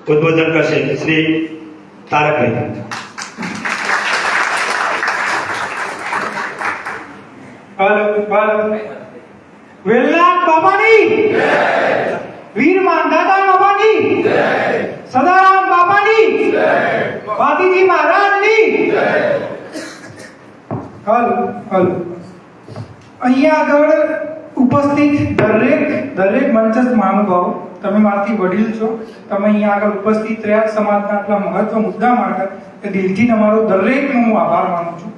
ઉદ્બોધન કરશે શ્રી તારકભાઈ. વેલનાથ બાબાની જય, વીર માંધાતા બાબાની જય, સદારામ બાબાની જય, વાદીજી મહારાજની જય. અહીંયા આગળ ઉપસ્થિત દરેક મંચસ્થ મહાનુભાવો, તમે મારાથી વડીલ છો, તમે અહીંયા આગળ ઉપસ્થિત રહ્યા સમાજના આટલા મહત્વ મુદ્દા માટે કે દિલથી તમારો દરેકનો હું આભાર માનું છું.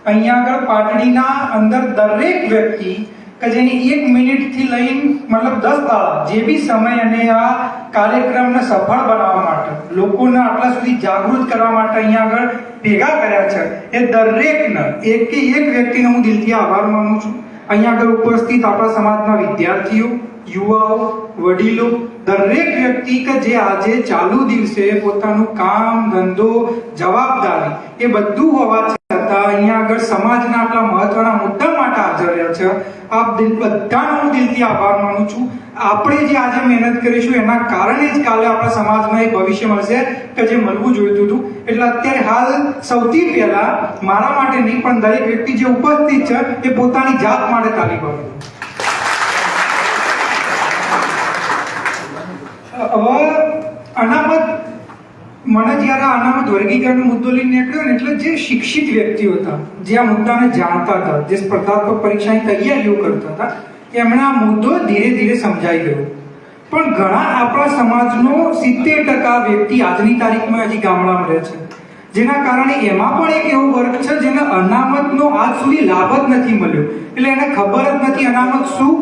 અહીંયા આગળ પાટડીના અંદર દરેક વ્યક્તિ કે જેની 1 મિનિટથી લઈને મતલબ 10 દાડા જે બી સમય અને આ કાર્યક્રમને સફળ બનાવવા માટે, લોકોને આટલા સુધી જાગૃત કરવા માટે અહીંયા આગળ ભેગા કર્યા છે, એ દરેકને એક વ્યક્તિને હું દિલથી આભાર માનું છું. અહીંયા આગળ ઉપસ્થિત આપણા સમાજના વિદ્યાર્થીઓ, યુવાઓ, વડીલો, દરેક વ્યક્તિ કે જે આજે ચાલુ દિવસે પોતાનું કામ, ધંધો, જવાબદારી એ બધું હોવા છતાં અહીંયા આગળ સમાજના આટલા મહત્વના મુદ્દા માટે હાજર રહ્યા છે. આપ બધાનો હું દિલથી આભાર માનું છું. આપણે જે આજે મહેનત કરીશું એના કારણે જ કાલે આપણા સમાજમાં એક ભવિષ્ય મળશે કે જે મળવું જોઈતું હતું. એટલે અત્યારે હાલ સૌથી પહેલા મારા માટે નહીં પણ દરેક વ્યક્તિ જે ઉપસ્થિત છે એ પોતાની જાત માટે તાલી પાડે. હવે અનામત, મને જ્યારે અનામત વર્ગીકરણનો મુદ્દો લઈને નીકળ્યો ને એટલે જે શિક્ષિત વ્યક્તિઓ હતા, જે આ મુદ્દાને જાણતા હતા, જે સ્પર્ધાત્મક પરીક્ષાની તૈયારીઓ કરતા હતા, એમણે આ મુદ્દો ધીરે ધીરે સમજાઈ ગયો. પણ ઘણા આપણા સમાજનો 70% વ્યક્તિ આજની તારીખમાં હજી ગામડામાં રહે છે, જેના કારણે એમાં પણ એક એવો વર્ગ છે જેને અનામતનો આજ સુધી લાભ જ નથી મળ્યો. એટલે એને ખબર જ નથી અનામત શું,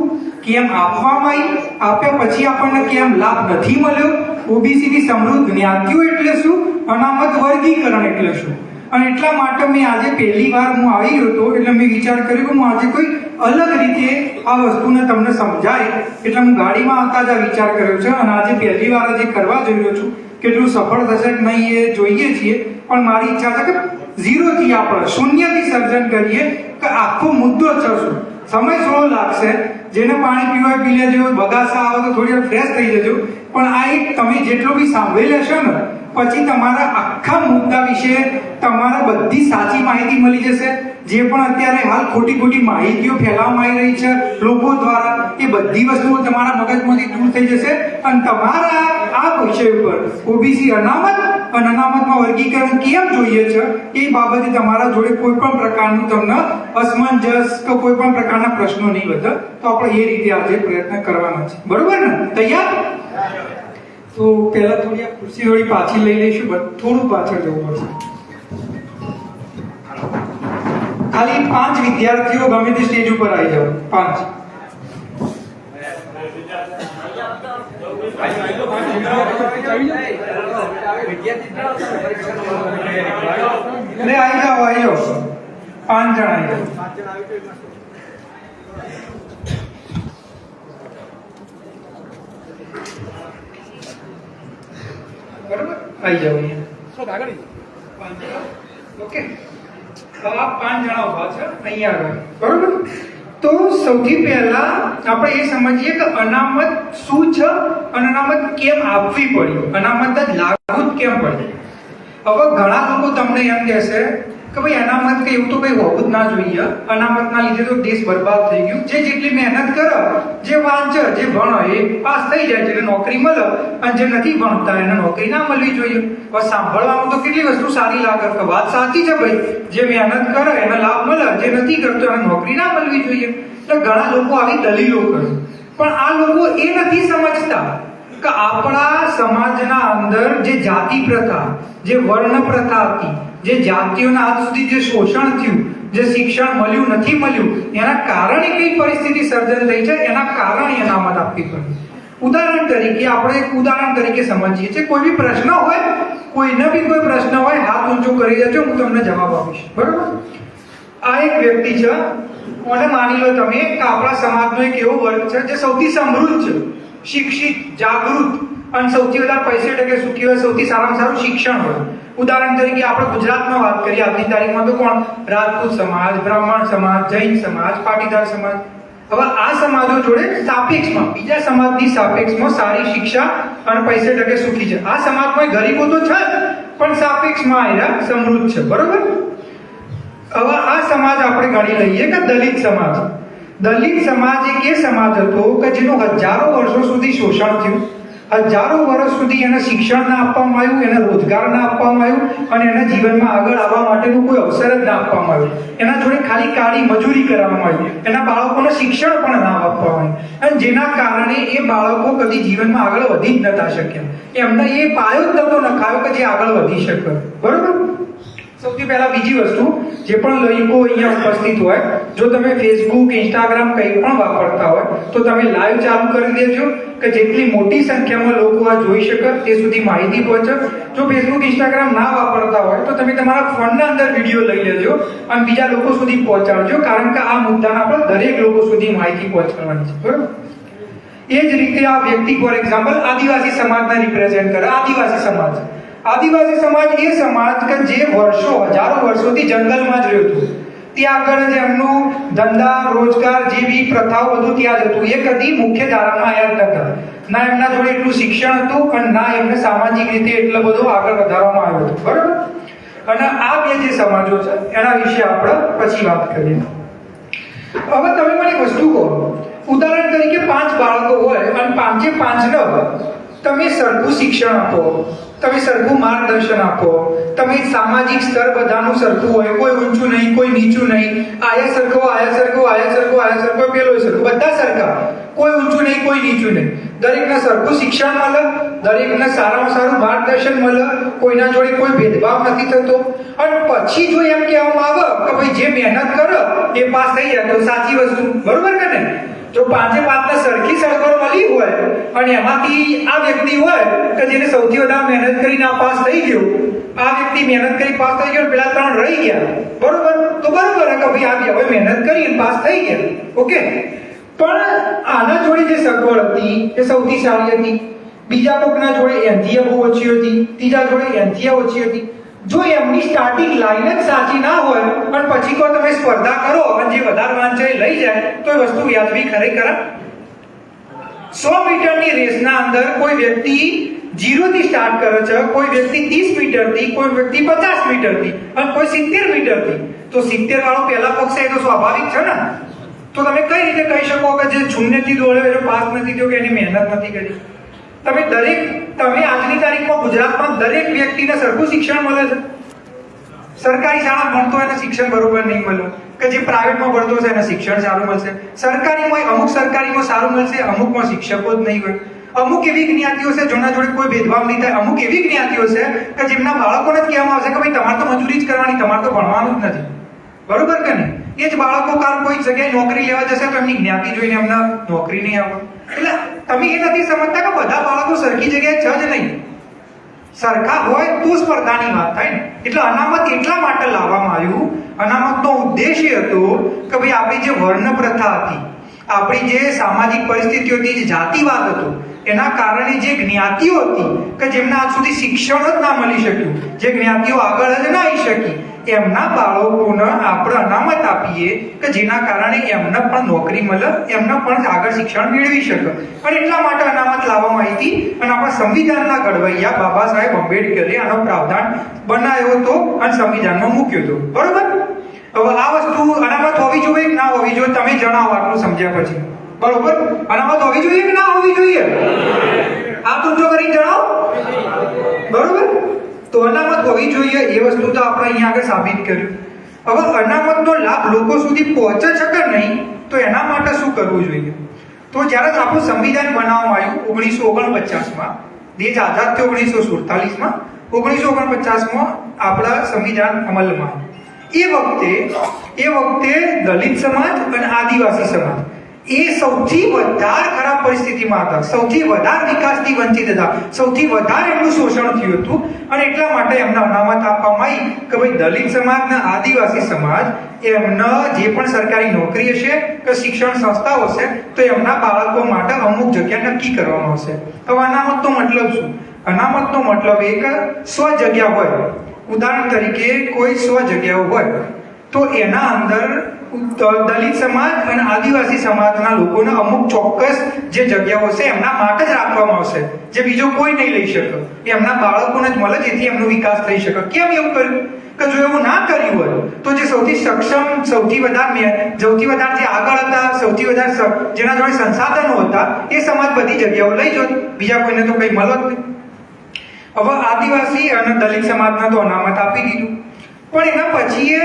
કેમ આપવામાં આવી, આપ્યા પછી આપણને કેમ લાભ નથી મળ્યો, ઓબીસીની સમૃદ્ધ જ્ઞાતિઓ એટલે શું, અનામત વર્ગીકરણ એટલે શું. અને એટલા માટે મેં આજે પહેલી વાર હું આવી ગયો હતો એટલે મેં વિચાર કર્યો કે હું આજે કોઈ અલગ રીતે આ વસ્તુને તમને સમજાય, એટલે હું ગાડીમાં આવતા જ આ વિચાર કર્યો છે. અને આજે પહેલી વાર આજે કરવા જઈ રહ્યો છું. કેટલું સફળ થશે કે નહીં એ જોઈએ છીએ, પણ મારી ઈચ્છા છે કે 0 થી આપણે શૂન્યથી સર્જન કરીએ કે આખો મુદ્દો છે શું. સમય થોડો લાગશે, જેને પાણી પીવા પી લેજો, બગાસા આવે તો થોડી વાર ફ્રેશ થઈ જજો, પણ આ એક તમે જેટલો બી સાંભળી લેશો ને પછી તમારા આખા મુદ્દા વિશે તમારા બધી સાચી માહિતી મળી જશે. જે પણ અત્યારે હાલ ખોટી માહિતીઓ ફેલાવવામાં આવી રહી છે લોકો દ્વારા, એ બધી વસ્તુઓ તમારા મગજમાંથી દૂર થઈ જશે અને તમારા આ વિષય ઉપર ઓબીસી અનામત અને અનામતમાં વર્ગીકરણ કેમ જોઈએ છે એ બાબતે તમારા જોડે કોઈ પણ પ્રકારનું તમને અસમંજસ કે કોઈ પણ પ્રકારના પ્રશ્નો નહીં વધે. તો આપણે એ રીતે આજે પ્રયત્ન કરવાના છે. બરોબર ને? તૈયાર? તો પહેલા થોડી આ ખુરશી થોડી પાછી લઈ લઈશું, થોડું પાછળ જવું પડશે. ખાલી 5 વિદ્યાર્થીઓ ગમે તે સ્ટેજ ઉપર આવી જાઓ. 5 લે આવી જાઓ 5 જણા આવી જાઓ. બરાબર, આવી જાઓ અહીંયા. ઓકે, તો આ 5 જણા ઉભા છે અહીંયા આગળ. બરોબર, તો સૌથી પહેલા આપણે એ સમજીએ કે અનામત શું છે અને અનામત કેમ આપવી પડી, અનામત જ લાગુ કેમ પડી. હવે ઘણા લોકો તમને એમ કહેશે કે ભાઈ અનામત કે એવું તો કઈ હોવું જ ના જોઈએ, અનામતના લીધે તો દેશ બરબાદ થઈ ગયું. જે જેટલી મહેનત કરે, જે વાંચે, જે ભણે એ પાસ થઈ જાય છે, એને નોકરી મળે, અને જે નથી ભણતા એને નોકરી ના મળવી જોઈએ. બસ સાંભળવામાં તો કેટલી વસ્તુ સારી લાગે કે વાત સાચી છે ભાઈ, જે મહેનત કરે એને લાભ મળે, જે નથી કરતો એને નોકરી ના મળવી જોઈએ. એટલે ઘણા લોકો આવી દલીલો કરે, પણ આ લોકો એ નથી સમજતા કે આપણા સમાજના અંદર જે જાતિ પ્રથા, જે વર્ણ પ્રથા હતી, જે જાતિઓના આજ સુધી જે શોષણ થયું, જે શિક્ષણ મળ્યું નથી મળ્યું, એના કારણે કઈ પરિસ્થિતિ સર્જન થઈ છે, એના કારણે અનામત આપવી પડી. ઉદાહરણ તરીકે આપણે એક ઉદાહરણ તરીકે સમજીએ છીએ. કોઈ બી પ્રશ્ન હોય, કોઈને બી કોઈ પ્રશ્ન હોય, હાથ ઊંચો કરી દેજો, હું તમને જવાબ આપીશ. બરોબર? આ એક વ્યક્તિ છે, કોને માની લો તમે કે આપણા સમાજનો એક એવો વર્ગ છે જે સૌથી સમૃદ્ધ છે, શિક્ષિત, જાગૃત અને સૌથી વધારે પૈસે ટકે સુખી હોય, સૌથી સારામાં સારું શિક્ષણ હોય. ઉદાહરણ તરીકે આપણે ગુજરાતમાં વાત કરીએ આજની તારીખમાં તો કોણ? રાજપૂત સમાજ, બ્રાહ્મણ સમાજ, જૈન સમાજ, પાટીદાર સમાજ, હવે આ સમાજો જોડે સાપેક્ષમાં બીજા સમાજની સાપેક્ષમાં સારી શિક્ષા અને પૈસે ટકે સુખી છે. આ સમાજમાં ગરીબો તો છે પણ સાપેક્ષમાં આયા સમૃદ્ધ છે. બરોબર. હવે આ સમાજ આપણે ગણી લઈએ કે દલિત સમાજ. દલિત સમાજ એક એ સમાજ હતો કે જેનું હજારો વર્ષો સુધી શોષણ થયું, હજારો વર્ષ સુધી એને શિક્ષણ ના આપવામાં આવ્યું, એને રોજગાર ના આપવામાં આવ્યું અને એના જીવનમાં આગળ આવવા માટેનું કોઈ અવસર જ ના આપવામાં આવ્યું. એના જોડે ખાલી કાળી મજૂરી કરાવવામાં આવી, એના બાળકોને શિક્ષણ પણ ના આપવામાં આવ્યું અને જેના કારણે એ બાળકો કદી જીવનમાં આગળ વધી જ નતા શક્યા. એમને એ પાયો જ નતો નખાયો કે જે આગળ વધી શકે. બરોબર. સૌથી પહેલા બીજી વસ્તુ, જે પણ લોકો અહીંયા ઉપસ્થિત હોય, જો તમે ફેસબુક, ઇન્સ્ટાગ્રામ કંઈ પણ વાપરતા હોય તો તમે લાઈવ ચાલુ કરી દેજો કે જેટલી મોટી સંખ્યામાં લોકો આ જોઈ શકે તે સુધી માહિતી પહોંચે. જો ફેસબુક, ઇન્સ્ટાગ્રામ ના વાપરતા હોય તો તમે તમારા ફોનના અંદર વિડીયો લઈ લેજો અને બીજા લોકો સુધી પહોંચાડજો, કારણ કે આ મુદ્દાના પર દરેક લોકો સુધી માહિતી પહોંચાડવાની છે. બરોબર. એ જ રીતે આ વ્યક્તિ ફોર એક્ઝામ્પલ આદિવાસી સમાજને રિપ્રેઝેન્ટ કરે. આદિવાસી સમાજ એ સમાજ કે જે વર્ષો, હજારો વર્ષોથી જંગલમાં જ રહ્યું હતું. ત્યાં આગળ જ એમનું ધંધા, રોજગાર જેવી પ્રથાઓ બધું ત્યાં જ હતું. એ કદી મુખ્ય ધારામાં આવ્યા જ નતા. ના એમના જોડે એટલું શિક્ષણ હતું અને ના એમને સામાજિક રીતે એટલો બધો આગળ વધારવામાં આવ્યો હતો. બરોબર. અને આ બે જે સમાજો છે એના વિશે આપણે પછી વાત કરીએ. હવે તમે મને એક વસ્તુ કહો, ઉદાહરણ તરીકે 5 બાળકો હોય અને 5 તમે સરખું શિક્ષણ આપો, તમે સરખું માર્ગદર્શન આપો, તમે સામાજિક સ્તર બધાનું સરખું હોય, કોઈ ઊંચું નહીં, કોઈ નીચું નહીં, આયા સરખો, પેલો સરખો, બધા સરખા, કોઈ ઊંચું નહીં, કોઈ નીચું નહીં, દરેકને સરખું શિક્ષણ મળે, દરેકને સારામાં સારું માર્ગદર્શન મળે, કોઈના જોડે કોઈ ભેદભાવ નથી થતો. અને પછી જો એમ કહેવામાં આવે કે ભાઈ જે મહેનત કરે એ પાસ થઈ જાય તો સાચી વસ્તુ. બરોબર કે નહીં? જો 5 સરખી સગવડ મળી હોય અને એમાંથી આ વ્યક્તિ હોય કે જેને સૌથી વધારે મહેનત કરીને આ પાસ થઈ ગયો, આ વ્યક્તિ મહેનત કરી પાસ થઈ ગયો, પેલા 3 રહી ગયા. બરોબર. તો બરોબર કે ભાઈ આ હવે મહેનત કરી પાસ થઈ ગયા. ઓકે. પણ આના જોડે જે સગવડ હતી એ સૌથી સારી હતી, બીજા કોકના જોડે એનથી બહુ ઓછી હતી, ત્રીજા જોડે એનથી ઓછી હતી. જો એમની સ્ટાર્ટિંગ લાઈન જ સાચી ના હોય અને પછી કોઈ તમે સ્પર્ધા કરો અને જે વધારે વાંચે લઈ જાય તો એ વસ્તુ વ્યાજબી ખરેખર. 100 મીટરની રેસના અંદર કોઈ વ્યક્તિ 0 થી સ્ટાર્ટ કરે છે, કોઈ વ્યક્તિ 30 મીટરથી, કોઈ વ્યક્તિ 50 મીટરથી અને કોઈ 70 મીટરથી. તો 70 વાળો પહેલા પક્ષ એ તો સ્વાભાવિક છે ને. તો તમે કઈ રીતે કહી શકો કે જે શૂન્યથી દોડ્યો એ પાસ નથી થયો કે એની મહેનત નથી કરી? તમે આજની તારીખમાં ગુજરાતમાં દરેક વ્યક્તિને સરખું શિક્ષણ મળે છે. સરકારી શાળા ભણતો એને શિક્ષણ બરોબર નહીં મળે, કે જે પ્રાઇવેટમાં ભણતો છે એને શિક્ષણ સારું મળશે. અમુક સરકારીમાં સારું મળશે, અમુકમાં શિક્ષકો જ નહીં હોય. અમુક એવી જ્ઞાતિઓ છે જેના જોડે કોઈ ભેદભાવ નહીં થાય. અમુક એવી જ્ઞાતિઓ છે કે જેમના બાળકોને જ કહેવામાં આવશે કે ભાઈ તમારે તો મજૂરી જ કરવાની, તમારે તો ભણવાનું જ નથી. બરોબર કે નહીં? એ જ બાળકો કોઈ જગ્યાએ નોકરી લેવા જશે તો એમની જ્ઞાતિ જોઈને એમને નોકરી નહીં આવે. એટલે તમે એ નથી સમજતા કે બધા બાળકો સરખી જગ્યાએ છે જ નહીં. સરખા હોય તો સ્પર્ધાની વાત થાય ને. એટલે અનામત એટલા માટે લાવવામાં આવ્યું. અનામતનો ઉદ્દેશ્ય હતો કે ભાઈ આપણી જે વર્ણ પ્રથા હતી, આપણી જે સામાજિક પરિસ્થિતિઓ હતી, જે જાતિવાદ હતો, એના કારણે જે જ્ઞાતિઓ હતી કે જેમને આજ સુધી શિક્ષણ જ ના મળી શક્યું, જે જ્ઞાતિઓ આગળ જ ના આવી શકી, એમના બાળકોને આપણે અનામત આપીએ કે જેના કારણે એમને પણ નોકરી મળે, એમને પણ આગળ શિક્ષણ મેળવી શકે. અને એટલા માટે અનામત લાવવામાં આવી હતી. અને આપણા સંવિધાનના ઘડવૈયા બાબા સાહેબ આંબેડકરે આનો પ્રાવધાન બનાવ્યો હતો અને સંવિધાનમાં મૂક્યો હતો. બરોબર. હવે આ વસ્તુ અનામત હોવી જોઈએ કે ના હોવી જોઈએ તમે જણાવો આટલું સમજ્યા પછી. બરોબર. અનામત હોવી જોઈએ કે ના હોવી જોઈએ? આ ઊંચો કરી જણાવો. બરોબર. તો અનામત હોવી જોઈએ એ વસ્તુ તો આપણે અહીંયા આગળ સાબિત કર્યું. હવે અનામતનો લાભ લોકો સુધી પહોંચે છે કે નહીં, તો એના માટે શું કરવું જોઈએ? તો જ્યારે આપણું સંવિધાન બનાવવામાં આવ્યું 1949માં, દેશ આઝાદ થયો 1947માં, 1949માં આપણા સંવિધાન અમલમાં. એ વખતે દલિત સમાજ અને આદિવાસી સમાજ એ સૌથી વધારે ખરાબ પરિસ્થિતિમાં હતા, સૌથી વધારે વિકાસથી વંચિત હતા, સૌથી વધારે એમનું શોષણ થયું હતું. અને એટલા માટે એમને અનામત આપવામાં આવી કે ભાઈ દલિત સમાજ અને આદિવાસી સમાજ એમને જે પણ સરકારી નોકરી હશે કે શિક્ષણ સંસ્થાઓ હશે તો એમના બાળકો માટે અમુક જગ્યા નક્કી કરવામાં આવશે. હવે અનામતનો મતલબ શું? અનામતનો મતલબ એક 100 જગ્યા હોય, ઉદાહરણ તરીકે કોઈ 100 જગ્યાઓ હોય તો એના અંદર દલિત સમાજ અને આદિવાસી સમાજના લોકોને અમુક ચોક્કસ જે જગ્યાઓ છે એમના માટે જ રાખવામાં આવશે, જે બીજો કોઈ નહીં લઈ શકે, એ એમના બાળકોને જ મળે, જેથી એમનો વિકાસ થઈ શકે. કેમ એવું કર્યું? કે જો એવું ના કર્યું હોય તો જે સૌથી સક્ષમ, સૌથી વધારે જે આગળ હતા, સૌથી વધારે જેના જોડે સંસાધનો હતા, એ સમાજ બધી જગ્યાઓ લઈ જોત, બીજા કોઈને તો કંઈ મળત નહીં. હવે આદિવાસી અને દલિત સમાજના તો અનામત આપી દીધું, પણ એના પછી એ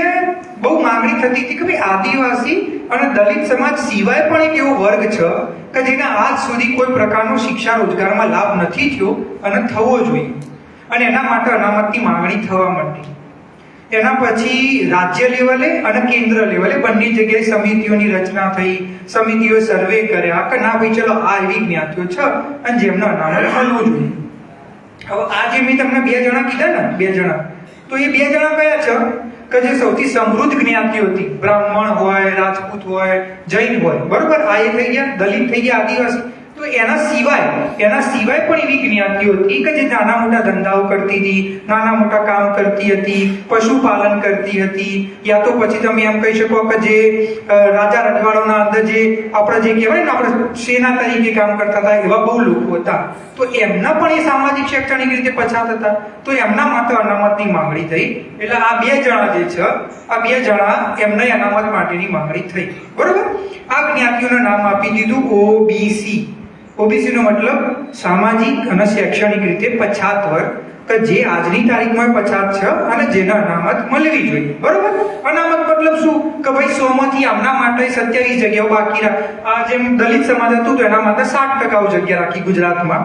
બહુ માંગણી થતી હતી કે ભાઈ આદિવાસી અને દલિત સમાજ સિવાય પણ એક એવો વર્ગ છે કે જેને આજ સુધી કોઈ પ્રકારનો શિક્ષા રોજગારમાં લાભ નથી થયો અને થવો જોઈએ, અને એના માટે અનામતની માંગણી થવા માંડી. એના પછી રાજ્ય લેવલે અને કેન્દ્ર લેવલે બંને જગ્યાએ સમિતિઓની રચના થઈ, સમિતિઓએ સર્વે કર્યા કે ના ભાઈ ચલો આ એવી જ્ઞાતિઓ છે અને જેમને અનામત મળવું જોઈએ. હવે આ જે મેં તમને 2 જણા કીધા ને, 2 જણા, તો એ 2 જણા કયા છે કે જે સૌથી સમૃદ્ધ જ્ઞાતિઓ હતી, બ્રાહ્મણ હોય, રાજપૂત હોય, જૈન હોય, બરોબર? આ એ થઈ ગયા, દલિત થઈ ગયા, આદિવાસી. તો એના સિવાય પણ એવી જ્ઞાતિઓ હતી કે જે નાના મોટા ધંધાઓ કરતી હતી, નાના મોટા કામ કરતી હતી, પશુપાલન કરતી હતી, યા તો પછી તમે એમ કહી શકો કે જે રાજા રજવાડાના અંદર જે આપણે જે કહેવાય ને, આપણે સેના તરીકે કામ કરતા હતા, એવા બહુ લોકો હતા. તો એમના પણ એ સામાજિક શૈક્ષણિક રીતે પછાત હતા, તો એમના માટે અનામતની માંગણી થઈ. એટલે આ 2 જણા જે છે, આ 2 જણા એમને અનામત માટેની માંગણી થઈ, બરોબર? આ જ્ઞાતિઓનું નામ આપી દીધું ઓબીસી. ઓબીસી નો મતલબ સામાજિક અને શૈક્ષણિક રીતે પછાત વર્ગ, કે જે આજની તારીખમાં પછાત છે અને જેને અનામત મળવી જોઈએ, બરોબર? અનામત મતલબ શું? કે ભાઈ 100 માંથી આમના માટે 27 જગ્યાઓ બાકી આ જેમ દલિત સમાજ હતું તો એના માટે 60% જગ્યા રાખી ગુજરાતમાં,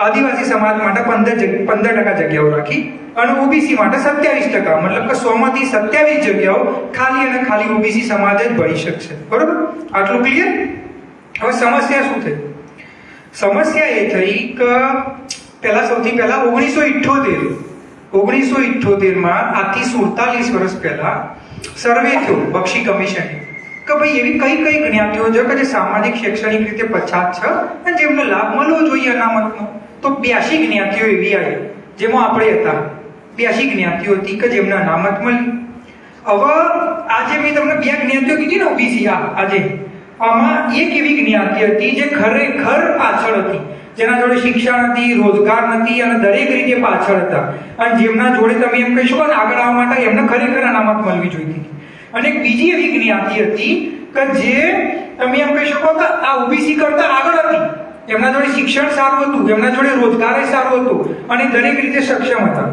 આદિવાસી સમાજ માટે 15% જગ્યાઓ રાખી, અને ઓબીસી માટે 27%, મતલબ કે 100 માંથી 27 જગ્યાઓ ખાલી અને ખાલી ઓબીસી સમાજ જ ભરી શકશે, બરોબર? આટલું ક્લિયર? હવે સમસ્યા શું થઈ? સમસ્યા એ થઈ કે સૌથી પહેલા 1978 માં આજથી 47 વર્ષ પહેલા સર્વે થયો બક્ષી કમિશન કે ભાઈ એવી કઈ જ્ઞાતિઓ છે કે જે સામાજિક શૈક્ષણિક રીતે પછાત છે અને જેમને લાભ મળવો જોઈએ અનામતનો. તો 82 જ્ઞાતિઓ એવી આવી, જેમાં આપણે હતા. 82 જ્ઞાતિઓ હતી કે જેમને અનામત મળી. હવે આજે મેં તમને 2 જ્ઞાતિઓ કીધી ને ઓબીસી, આજે આમાં એક એવી જ્ઞાતિ હતી જે ખરેખર પાછળ હતી, જેના જોડે શિક્ષણ હતી, રોજગાર નથી, અને દરેક રીતે પાછળ હતા, અને જેમના જોડે તમે એમ કહી શકો ને આગળ આવવા માટે એમને ખરેખર અનામત મળવી જોઈતી. અને એક બીજી એવી જ્ઞાતિ હતી કે જે તમે એમ કહી શકો કે આ ઓબીસી કરતા આગળ હતી, એમના જોડે શિક્ષણ સારું હતું, એમના જોડે રોજગાર સારું હતું, અને દરેક રીતે સક્ષમ હતા.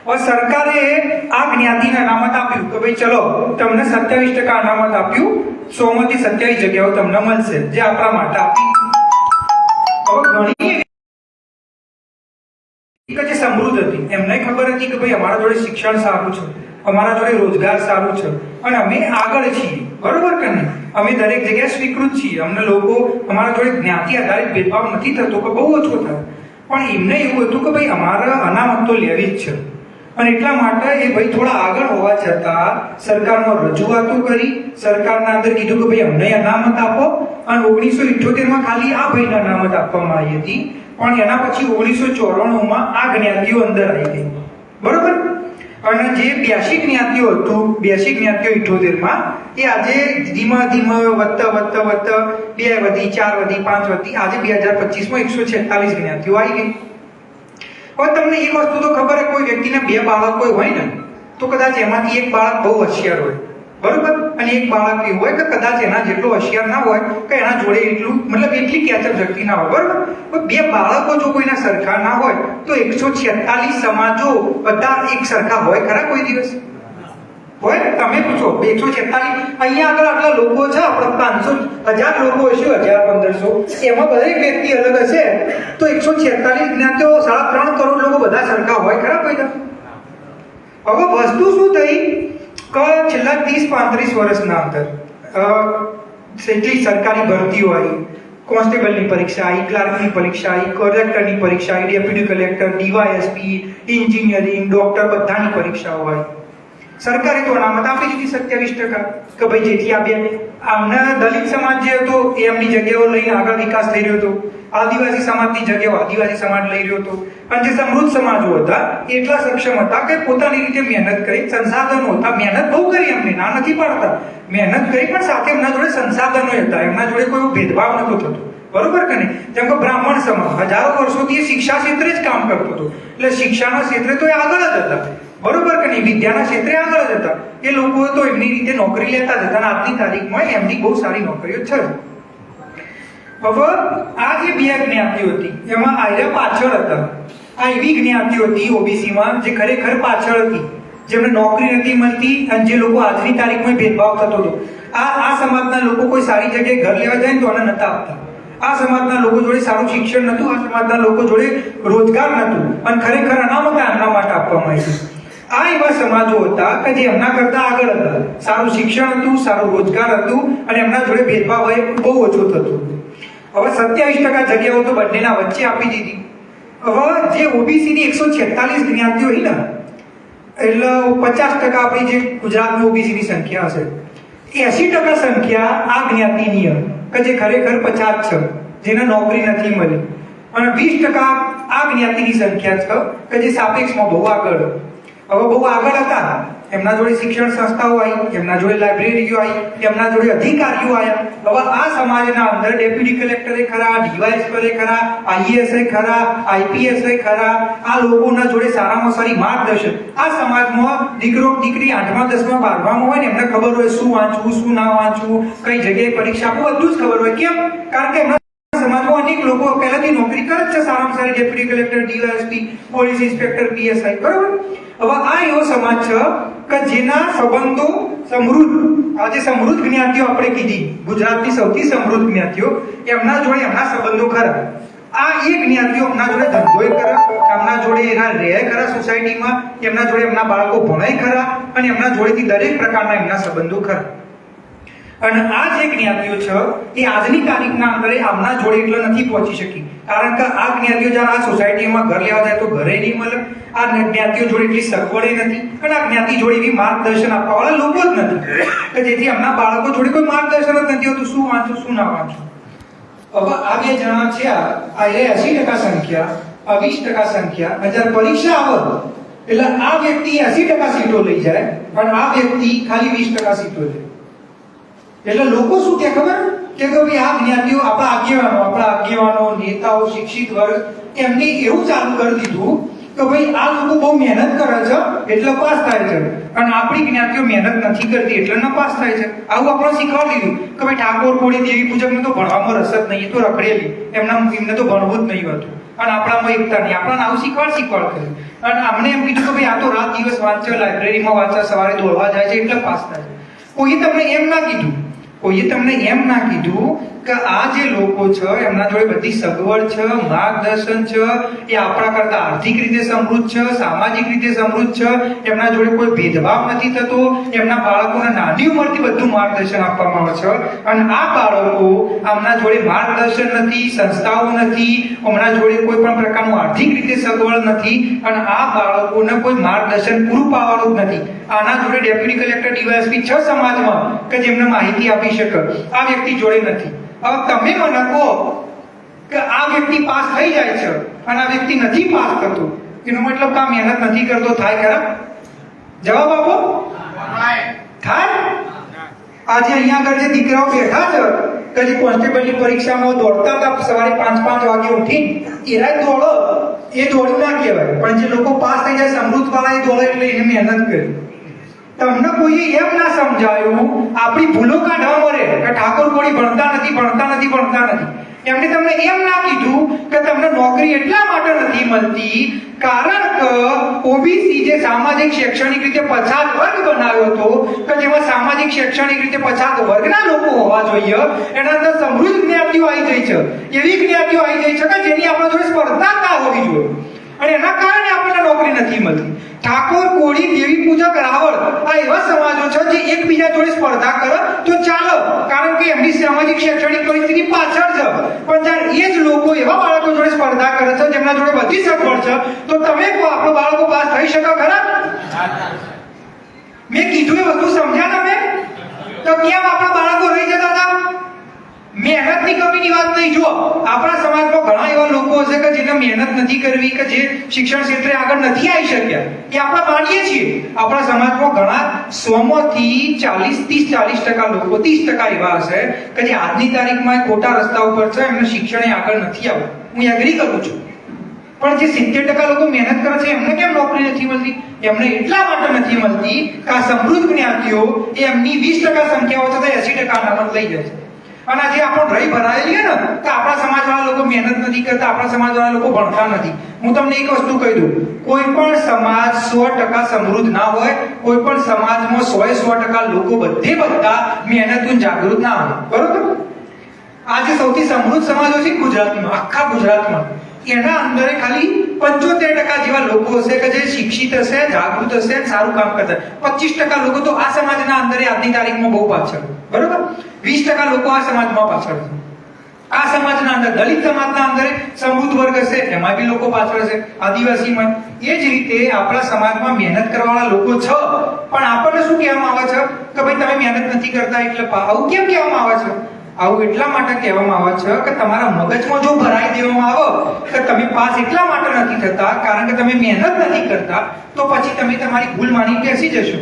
और सरकारे आ ज्ञातिने अनामत आप्યું કે ભાઈ ચલો તમને 27% અનામત આપ્યું, 100 માંથી 27 જગ્યાઓ તમને મળશે, જે આપણા માટે આપી. હવે ઘણી જે સમૃદ્ધ હતી, એમને ખબર હતી કે ભાઈ અમારા જોડે શિક્ષણ સારું છે, અમારા જોડે રોજગાર સારું છે, અને અમે આગળ છીએ, બરોબર કે નહીં? અમે દરેક જગ્યાએ સ્વીકૃત છીએ, અમને લોકો અમારા જોડે જ્ઞાતિ આધારિત ભેદભાવ નથી થતો કે બહુ ઓછો થાય, પણ એમને એવું હતું કે ભાઈ અમારે અનામત તો લેવી જ છે. અને એટલા માટે એ ભાઈ થોડા આગળ હોવા છતાં સરકારમાં રજૂઆતો કરી, સરકારના અંદર કીધું કે ભાઈ અમને અનામત આપો, અને 1978 માં ખાલી આ ભાઈને અનામત આપવામાં આવી હતી, પણ એના પછી 1994 માં આ જ્ઞાતિઓ અંદર આવી ગઈ, બરોબર? અને જે 82 જ્ઞાતિઓ હતું, 82 જ્ઞાતિઓ 78 માં, એ આજે ધીમે ધીમે વધતા 2 વધી, 4 વધી, 5 વધી, આજે 2025 માં 146 જ્ઞાતિઓ આવી ગઈ. હવે તમને એક વસ્તુ તો ખબર છે, કોઈ વ્યક્તિને 2 બાળકો હોય ને તો કદાચ એમાંથી એક બાળક બહુ હોશિયાર હોય, બરોબર, અને એક બાળક એવું હોય કે કદાચ એના જેટલો હોશિયાર ના હોય કે એના જોડે એટલું મતલબ એટલી કેચઅપ શક્તિ ના હોય, બરોબર. તો 2 બાળકો જો કોઈના સરખા ના હોય તો 146 સમાજો બધા એક સરખા હોય ખરા કોઈ દિવસ? હોય? તમે પૂછો 146 અહીંયા આગળ આટલા લોકો છે, આપણે 500 1000 લોકો હશે, 1000-1500, એમાં દરેક વ્યક્તિ અલગ હશે, તો 146 જ્ઞાતિઓ 3.5 કરોડ લોકો બધા સરખા હોય ખરા કોઈ દિવસ? હવે વસ્તુ શું થઈ કે છેલ્લા 30-35 વર્ષના અંદર એટલી સરકારી ભરતીઓ આવી, કોન્સ્ટેબલની પરીક્ષા આવી, ક્લાર્કની પરીક્ષા આવી, કલેક્ટરની પરીક્ષા આવી, deputy collector, DYSP, engineering, doctor, બધાની પરીક્ષાઓ આવી. સરકારે તો અનામત આપી દીધી 27% કે ભાઈ જેથી આ 2 આમને દલિત સમાજ જે હતો એ એમની જગ્યાઓ લઈને આગળ વિકાસ થઈ રહ્યો હતો, આદિવાસી સમાજની જગ્યાઓ આદિવાસી સમાજ લઈ રહ્યો હતો. અને જે સમૃદ્ધ સમાજો હતા એટલા સક્ષમ હતા કે પોતાની રીતે મહેનત કરી, સંસાધનો હતા, મહેનત બહુ કરી, એમને ના નથી પાડતા, મહેનત કરી, પણ સાથે એમના જોડે સંસાધનો હતા, એમના જોડે કોઈ ભેદભાવ નતો થતો. બરોબર કે નહીં? જેમ કે બ્રાહ્મણ સમાજ હજારો વર્ષોથી શિક્ષા ક્ષેત્રે જ કામ કરતો હતો, એટલે શિક્ષાના ક્ષેત્રે તો એ આગળ જ હતા. બરોબર કે નહીં? વિદ્યાના ક્ષેત્રે આગળ જ હતા. એ લોકો તો એમની રીતે નોકરી લેતા જ હતા, અને આજની તારીખમાં એમની બહુ સારી નોકરીઓ છે. હવે આ જે બે જ્ઞાતિઓ હતી એમાં આર્ય પાછળ હતા. આ એવી જ્ઞાતિઓ હતી ઓબીસીમાં જે ખરેખર પાછળ હતી, જેમને નોકરી નથી મળતી, અને જે લોકો આજની તારીખમાં ભેદભાવ થતો હતો. આ સમાજના લોકો કોઈ સારી જગ્યાએ ઘર લેવા જાય ને તો આને નતા આપતા. આ સમાજના લોકો જોડે સારું શિક્ષણ નતું, આ સમાજના લોકો જોડે રોજગાર નતું, અને ખરેખર અનામત એમના માટે આપવામાં આવી. આ એવા સમાજો હતા કે જે એમના કરતા આગળ હતા, સારું શિક્ષણ હતું, સારું રોજગાર હતું, અને એમના જોડે ભેદભાવ બહુ ઓછો થતો. હવે 27% જગ્યાઓ તો બંનેના વચ્ચે આપી દીધી. હવે જે ઓબીસી ની 146 જ્ઞાતિઓ હોય ને, એટલે 50% આપણી જે ગુજરાતની ઓબીસી ની સંખ્યા હશે, 80% સંખ્યા આ જ્ઞાતિની કે જે ખરેખર પછાત છે, જેને નોકરી નથી મળી, અને 20% આ જ્ઞાતિની સંખ્યા છે કે જે સાપેક્ષમાં બહુ આગળ. હવે બહુ આગળ હતા, એમના જોડે શિક્ષણ સંસ્થાઓ આવી, એમના જોડે લાઇબ્રેરીઓ આવી, એમના જોડે અધિકારીઓ આવ્યા. હવે આ સમાજના અંદર ડેપ્યુટી કલેક્ટરે ખરા, ડીવાયએસપી ખરા, આઈએએસ ખરા, આઈપીએસ ખરા, આ લોકોના જોડે સારામાં સારી માર્ગદર્શન. આ સમાજમાં દીકરો દીકરી 8મા 10મા 12મામાં હોય ને, એમને ખબર હોય શું વાંચવું, શું ના વાંચવું, કઈ જગ્યાએ પરીક્ષા આપવું, બધું જ ખબર હોય. કેમ? કારણ કે એમના સમાજમાં અનેક લોકો પહેલાથી નોકરી કરે છે, સારામાં સારી deputy collector, DYSP, police inspector, PSI. બરાબર? હવે આ એવો સમાજ છે કે જેના સંબંધો સમૃદ્ધ, આ જે સમૃદ્ધ જ્ઞાતિઓ આપણે કીધી, ગુજરાતની સૌથી સમૃદ્ધ જ્ઞાતિઓ, એમના જોડે એમના સંબંધો ખરા. આ એ જ્ઞાતિઓ એમના જોડે ધંધોય ખરા, એમના જોડે એના રહે ખરા સોસાયટીમાં, એમના જોડે એમના બાળકો ભણાય ખરા, અને એમના જોડેથી દરેક પ્રકારના એમના સંબંધો ખરા. અને આ જે જ્ઞાતિઓ છે એ આજની તારીખના અંદર આમના જોડે એટલે નથી પહોંચી શકી, કારણ કે આ જ્ઞાતિઓ જ્યારે આ સોસાયટીમાં ઘર લેવા જાય તો ઘરે નહીં મળે, આ જ્ઞાતિઓ જોડે એટલી સગવડે નથી, અને આ જ્ઞાતિ જોડે એવી માર્ગદર્શન આપવા વાળા લોકો જ નથી, કે જેથી એમના બાળકો જોડે કોઈ માર્ગદર્શન જ નથી હોતું, શું વાંચું શું ના વાંચું. હવે આ બે જણા છે, આ 80% સંખ્યા, આ 20% સંખ્યા, જ્યારે પરીક્ષા આવે એટલે આ વ્યક્તિ 80% સીટો લઈ જાય, અને આ વ્યક્તિ ખાલી 20% સીટો લે. એટલે લોકો શું કે ખબર કે ભાઈ આ જ્ઞાતિઓ આપણા આગેવાનો, નેતાઓ, શિક્ષિત વર્ગ એમને એવું ચાલુ કરી દીધું કે ભાઈ આ લોકો બહુ મહેનત કરે છે એટલે પાસ થાય છે, અને આપણી જ્ઞાતિઓ મહેનત નથી કરતી એટલે ન પાસ થાય છે. આવું આપણે શીખવાડી દીધું કે ભાઈ ઠાકોર, કોળી, દેવી પૂજકને તો ભણવામાં રસ જ નહીં, તો રખડેલી, એમને તો ભણવું જ નહીં હતું, અને આપણામાં એકતા નહીં. આપણને આવું શીખવાડ કર્યું, અને અમને એમ કીધું કે ભાઈ આ તો રાત દિવસ વાંચે, લાઇબ્રેરીમાં વાંચે, સવારે દોડવા જાય છે એટલે પાસ થાય છે. કોઈએ તમને એમ ના કીધું કે આ જે લોકો છે એમના જોડે બધી સગવડ છે, માર્ગદર્શન છે, એ આપણા કરતા આર્થિક રીતે સમૃદ્ધ છે, સામાજિક રીતે સમૃદ્ધ છે, એમના જોડે કોઈ ભેદભાવ નથી થતો, એમના બાળકોને નાની ઉંમરથી બધું માર્ગદર્શન આપવામાં આવે છે. અને આ બાળકો આમના જોડે માર્ગદર્શન નથી, સંસ્થાઓ નથી, એમના જોડે કોઈ પણ પ્રકારનું આર્થિક રીતે સગવડ નથી, અને આ બાળકોને કોઈ માર્ગદર્શન પૂરું પાડવાનું જ નથી. આના જોડે ડેપ્યુટી કલેક્ટર, ડીવાયએસપી 6 સમાજમાં કે જેમને માહિતી આપી શકે, આ વ્યક્તિ જોડે નથી. હવે તમે મને કહો કે આ વ્યક્તિ પાસ થઈ જાય છે અને આ વ્યક્તિ નથી પાસ થતો, એનો મતલબ કે આ મહેનત નથી કરતો, થાય ખરા? જવાબ આપો. થાય? આજે અહીંયા આગળ જે દીકરાઓ બેઠા છે કે જે કોન્સ્ટેબલની પરીક્ષામાં દોડતા હતા સવારે 5 વાગે ઉઠીને, એરા દોડો, એ દોડ્યું ના કહેવાય, પણ જે લોકો પાસ થઈ જાય સમૃદ્ધ વાળા, એ દોડે એટલે એને મહેનત કરી. તમને કોઈએ એમ ના સમજાયું, આપણી ભૂલો કાઢવા મળે કે ઠાકોર કોળી ભણતા નથી. એમને તમને એમ ના કીધું કે તમને નોકરી એટલા માટે નથી મળતી કારણ કે ઓબીસી જે સામાજિક શૈક્ષણિક રીતે પછાત વર્ગ બનાવ્યો હતો, કે જેમાં સામાજિક શૈક્ષણિક રીતે પછાત વર્ગના લોકો હોવા જોઈએ, એના અંદર સમૃદ્ધ જ્ઞાતિઓ આવી જાય છે, એવી જ્ઞાતિઓ આવી જાય છે કે જેની આપણા જોડે સ્પર્ધા ના હોવી જોઈએ, અને એના કારણે આપણને નોકરી નથી મળતી. ઠાકોર, કોળી, દેવી પૂજક, રાવળ આ એવા સમાજો છે જે એકબીજા જોડે સ્પર્ધા કરે તો ચાલે, કારણ કે એમની સામાજિક શૈક્ષણિક પરિસ્થિતિ પાછળ છે. પણ જ્યારે એ જ લોકો એવા બાળકો જોડે સ્પર્ધા કરે છે જેમના જોડે બધી સગવડ છે, તો તમે કહો આપણો બાળકો પાસ થઈ શકે ખરા? મેં કીધું એ વસ્તુ સમજ્યા તમે? તો કેમ આપણા બાળકો રહી જતા હતા? મહેનતની કમીની વાત નહીં. જુઓ, આપણા સમાજમાં ઘણા એવા લોકો હશે કે જેને મહેનત નથી કરવી, કે જે શિક્ષણ ક્ષેત્રે આગળ નથી આવી શક્યા. એ આપણે માનીએ છીએ. આપણા સમાજમાં ઘણા 100 થી 30% લોકો, 30% એવા હશે કે જે આજની તારીખમાં ખોટા રસ્તા ઉપર છે, એમને શિક્ષણે આગળ નથી આવતું. હું એગ્રી કરું છું. પણ જે 70% લોકો મહેનત કરે છે એમને કેમ નોકરી નથી મળતી? એમને એટલા માટે નથી મળતી કે આ સમૃદ્ધ જ્ઞાતિઓ એમની 20% સંખ્યાઓ છે તો 80% અનામત લઈ જાય છે. અને આજે આપણો રહી ભરાયેલી ને કે આપણા સમાજવાળા લોકો મહેનત નથી કરતા, આપણા સમાજવાળા લોકો ભણતા નથી. હું તમને એક વસ્તુ કહી દઉં, કોઈ પણ સમાજ 100% સમૃદ્ધ ના હોય, કોઈ પણ સમાજમાં 100% લોકો બધા મહેનતું જાગૃત ના હોય. બરોબર? આજે સૌથી સમૃદ્ધ સમાજો છે ગુજરાતમાં, આખા ગુજરાતમાં. એના અંદર ખાલી 75% જેવા લોકો હશે કે જે શિક્ષિત હશે, જાગૃત હશે, સારું કામ કરતા. 25% લોકો તો આ સમાજના અંદર આજની તારીખમાં બહુ પાછળ. બરોબર? 20% લોકો આ સમાજમાં પાછળ છે. આ સમાજના અંદર, દલિત સમાજના અંદર સમૃદ્ધ વર્ગ હશે, એમાં બી લોકો પાછળ છે, આદિવાસીમાં. એ જ રીતે આપણા સમાજમાં મહેનત કરવાવાળા લોકો છે, પણ આપણને શું કહેવામાં આવે છે કે ભાઈ તમે મહેનત નથી કરતા એટલે આવું કેમ કહેવામાં આવે છે? આવું એટલા માટે કહેવામાં આવે છે કે તમારા મગજમાં જો ભરાઈ દેવામાં આવે કે તમે પાસ એટલા માટે નથી થતા કારણ કે તમે મહેનત નથી કરતા, તો પછી તમે તમારી ભૂલ માની બેસી જશો.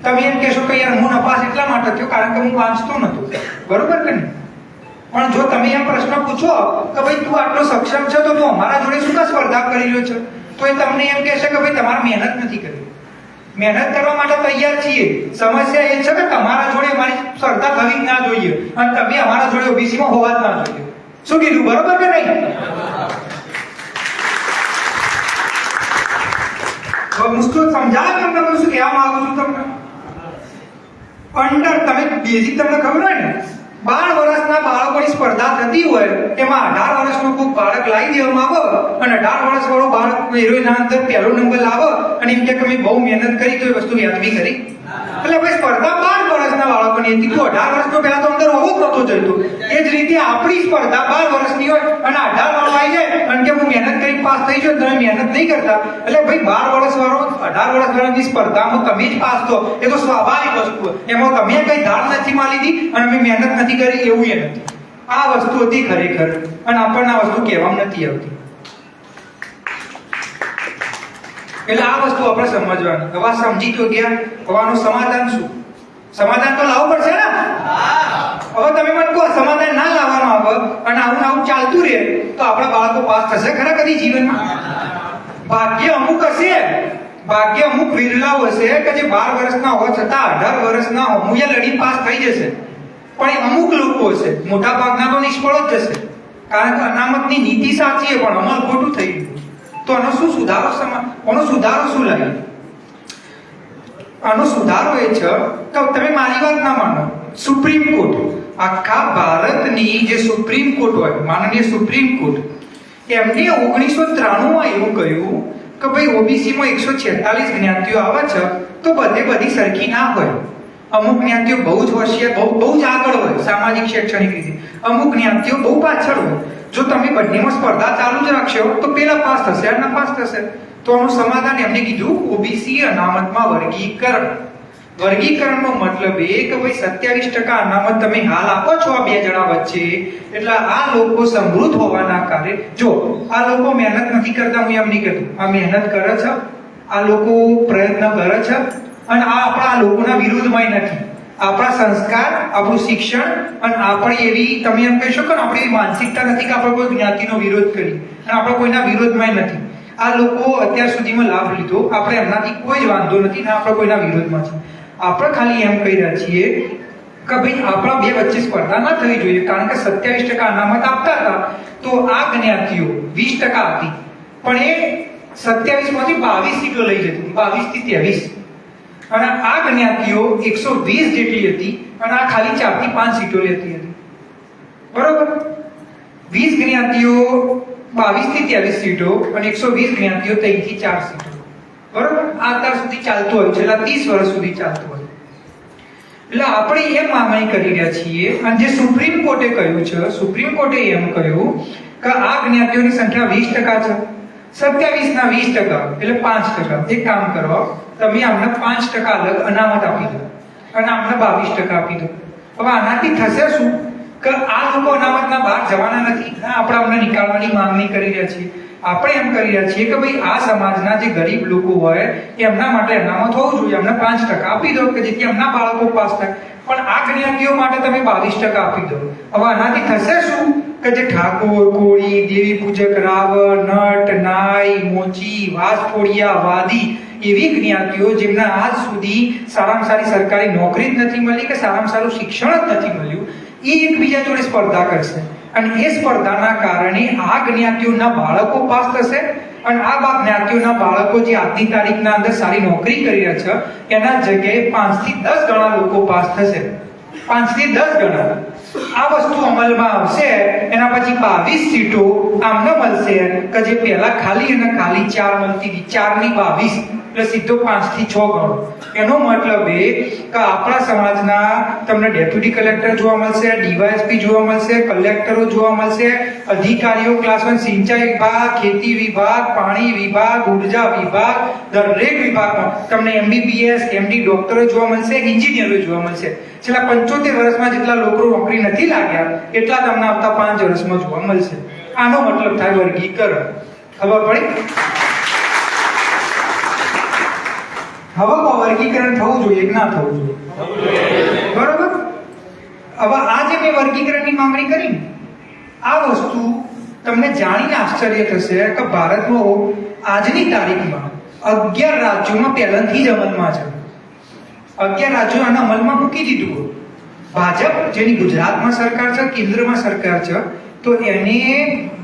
તમે એમ કહેશો કે યાર હું નપાસ એટલા માટે થયો કારણ કે હું વાંચતો નતો. બરોબર કે નહીં? પણ જો તમે એમ પ્રશ્ન પૂછો કે ભાઈ તું આટલો સક્ષમ છે તો તું અમારા જોડે શું સ્પર્ધા કરી રહ્યો છે, તો એ તમને એમ કહેશે કે ભાઈ તમારે મહેનત નથી કરી. મહેનત કરવા માટે તૈયાર છીએ. સમસ્યા એ છે કે તમારા જોડે અમારી સ્પર્ધા થવી જ ના જોઈએ અને તમે અમારા જોડે ઓબીસીમાં હોવા જ ના જોઈએ. શું કીધું? બરોબર કે નહીં? મુશ્કેલ સમજાય તમને શું કહેવા માંગુ છું તમને? તમે બેઝિક તમને ખબર હોય ને, 12 વર્ષના બાળકોની સ્પર્ધા થતી હોય, એમાં 18 વર્ષનો કોઈ બાળક લાવી દેવામાં આવે અને 18 વર્ષ વાળો બાળક હિરોઈનના અંદર પહેલો નંબર લાવે અને એમ કે તમે બહુ મહેનત કરી તો એ વસ્તુ વ્યાજબી કરી. એટલે ભાઈ સ્પર્ધા 12 વર્ષના બાળકોની હતી, તો 18 વર્ષનો પહેલા તો અંદર હોવો જ નતો જોઈતો. એ જ રીતે આપણી સ્પર્ધા 12 વર્ષની હોય અને 18 વાળો આવી જાય અને કે હું મહેનત કરી પાસ થઈ જાઉં, તમે મહેનત નહીં કરતા, એટલે ભાઈ 12 વર્ષ વાળો 18 વર્ષ વાળાની સ્પર્ધામાં તમે જ પાસ થો, એ તો સ્વાભાવિક વસ્તુ. એમાં તમે કઈ ધાર નથી મારી હતી અને મેં મહેનત નથી કરી એવું એ નથી. આ વસ્તુ હતી ખરેખર, અને આપણને આ વસ્તુ કહેવામાં નથી આવતી. એટલે આ વસ્તુ આપણે સમજવાની. હવે સમજી તો ગયા, હવે આનું સમાધાન શું? સમાધાન તો લાવવું પડશે ને. હવે તમે મને કહો સમાધાન ના લાવવાનું આવે અને આવું આવું ચાલતું રહે તો આપણા બાળકો પાસ થશે ખરા કદી જીવનમાં? ભાગ્ય અમુક હશે, ભાગ્ય અમુક વિરલાઓ હશે કે જે 12 વર્ષના હોવા છતાં 18 વર્ષના હોમુએ લડી પાસ થઈ જશે. પણ એ અમુક લોકો હશે, મોટા ભાગના તો નિષ્ફળ જ જશે કારણ કે અનામતની નીતિ સાચી પણ અમલ ખોટું થઈ ગયું. તો આનો શું સુધારો? આનો સુધારો શું લાગે? આનો સુધારો એ છે કે તમે મારી વાત ના માનો, સુપ્રીમ કોર્ટ, આખા ભારતની જે સુપ્રીમ કોર્ટ હોય, માનનીય સુપ્રીમ કોર્ટ, એમને 1993માં એવું કહ્યું કે ભાઈ ઓબીસીમાં 146 જ્ઞાતિઓ આવે છે તો બધી સરખી ના હોય. અમુક જ્ઞાતિઓ બહુ જ હોશિયાર, બહુ જ આગળ હોય સામાજિક શૈક્ષણિક રીતે, અમુક જ્ઞાતિઓ બહુ પાછળ હોય. જો તમે બંનેમાં સ્પર્ધા ચાલુ જ રાખશો તો પેલા પાસ થશે અને પાસ થશે. તો આનું સમાધાન એમને કીધું ઓબીસી અનામતમાં વર્ગીકરણ. વર્ગીકરણનો મતલબ એ કે ભાઈ 27% અનામત તમે હાલ આપો છો આ બે જણા વચ્ચે, એટલે આ લોકો સમૃદ્ધ હોવાના કારણે, જો આ લોકો મહેનત નથી કરતા, હું એમ નહીં કહેતો, આ મહેનત કરે છે, આ લોકો પ્રયત્ન કરે છે અને આ આપણા લોકોના વિરુદ્ધમાં નથી. આપણા સંસ્કાર, આપણું શિક્ષણ અને આપણી એવી, તમે એમ કહી શકો ને, આપણી માનસિકતા નથી કે આપણે કોઈ જ્ઞાતિનો વિરોધ કરી અને આપણે કોઈના વિરોધમાં નથી. આ લોકો અત્યાર સુધીમાં લાભ લીધો, આપણે એમનાથી કોઈ જ વાંધો નથી ને આપણે કોઈના વિરોધમાં છે. આપણે ખાલી એમ કહી રહ્યા છીએ કે ભાઈ આપણા બે વચ્ચે સ્પર્ધા ના થવી જોઈએ કારણ કે 27% અનામત આપતા હતા તો આ જ્ઞાતિઓ 20% આપતી, પણ એ 27 માંથી 22 સીટો લઈ જતી, 22 થી 23, અને આ જ્ઞાતિઓ 120 જેટલી હતી અને આ ખાલી 4 થી 5 સીટો લેતી હતી. બરોબર? 20 જ્ઞાતિઓ 22 થી 23 સીટો અને 120 જ્ઞાતિઓ 3 થી 4 સીટો. બરોબર? આ અત્યાર સુધી ચાલતું હોય, છેલ્લા 30 વર્ષ સુધી ચાલતું હોય. એટલે આપણે એમ માગણી કરી રહ્યા છીએ અને જે સુપ્રીમ કોર્ટે કહ્યું છે, સુપ્રીમ કોર્ટે એમ કહ્યું કે આ જ્ઞાતિઓની સંખ્યા 20% છે, 27 ના 20% એટલે 5%. એક કામ કરો, તમે આમને 5% અલગ અનામત આપી દો અને આમને 22% આપી દો. હવે આનાથી થશે શું કે આ લોકો અનામતના બહાર જવાના નથી, આપણે અમને નીકાળવાની માંગણી કરી રહ્યા છીએ. આપણે એમ કરી રહ્યા છીએ કે ભાઈ આ સમાજના જે ગરીબ લોકો હોય એમના માટે અનામત હોવું જોઈએ, અમને 5% આપી દો કે જેથી એમના બાળકો પાસ થાય. પણ આ જ્ઞાતિઓ માટે તમે 22% આપી દો. હવે આનાથી થશે શું કે જે ઠાકોર, કોળી, દેવી પૂજક, રાવણ, નટ, નાઈ, મોચી, વાસફોડિયા, વાદી એવી જ્ઞાતિઓ જેમના આજ સુધી સારામાં સારી સરકારી નોકરી જ નથી મળી કે સારામાં સારું શિક્ષણ જ નથી મળ્યું, એ એકબીજા જોડે સ્પર્ધા કરશે અને એ સ્પર્ધાના કારણે આ જ્ઞાતિઓના બાળકો પાસ થશે અને આ જ્ઞાતિઓના બાળકો જે આજની તારીખના અંદર સારી નોકરી કરી રહ્યા છે એના જગ્યાએ 5 થી 10 ગણા લોકો પાસ થશે. 5 થી 10 ગણા આ વસ્તુ અમલમાં આવશે. એના પછી 22 સીટો આમને મળશે કે જે પહેલા ખાલી અને ખાલી 4 મળતી હતી, 4 ની 22 એટલે સીધો 5 થી 6 ગણો. એનો મતલબ એ કે આપણા સમાજના તમને ડેપ્યુટી કલેક્ટર જોવા મળશે, ડીવાયએસપી જોવા મળશે, કલેક્ટરો જોવા મળશે, અધિકારીઓ ક્લાસ 1 સિંચાઈ વિભાગ, ખેતી વિભાગ, પાણી વિભાગ, ઉર્જા વિભાગ, દરેક વિભાગમાં તમને એમબીબીએસ, એમડી ડોક્ટરો જોવા મળશે, એન્જિનિયરો જોવા મળશે. છેલ્લા 75 વર્ષમાં જેટલા લોકો નોકરી નથી લાગ્યા એટલા તમને આવતા 5 વર્ષમાં જોવા મળશે. આનો મતલબ થાય વર્ગીકરણ. ખબર પડી? હવે વર્ગીકરણ થવું જોઈએ કે ના થવું જોઈએ? બરોબર. હવે આ જે મેં વર્ગીકરણની માંગણી કરી આ વસ્તુ તમને જાણીને આશ્ચર્ય થશે કે ભારતમાં આજની તારીખમાં 11 રાજ્યોમાં પહેલાથી જ અમલમાં છે. 11 રાજ્યો આના અમલમાં મૂકી દીધું. ભાજપ જેની ગુજરાતમાં સરકાર છે, કેન્દ્રમાં સરકાર છે, તો એને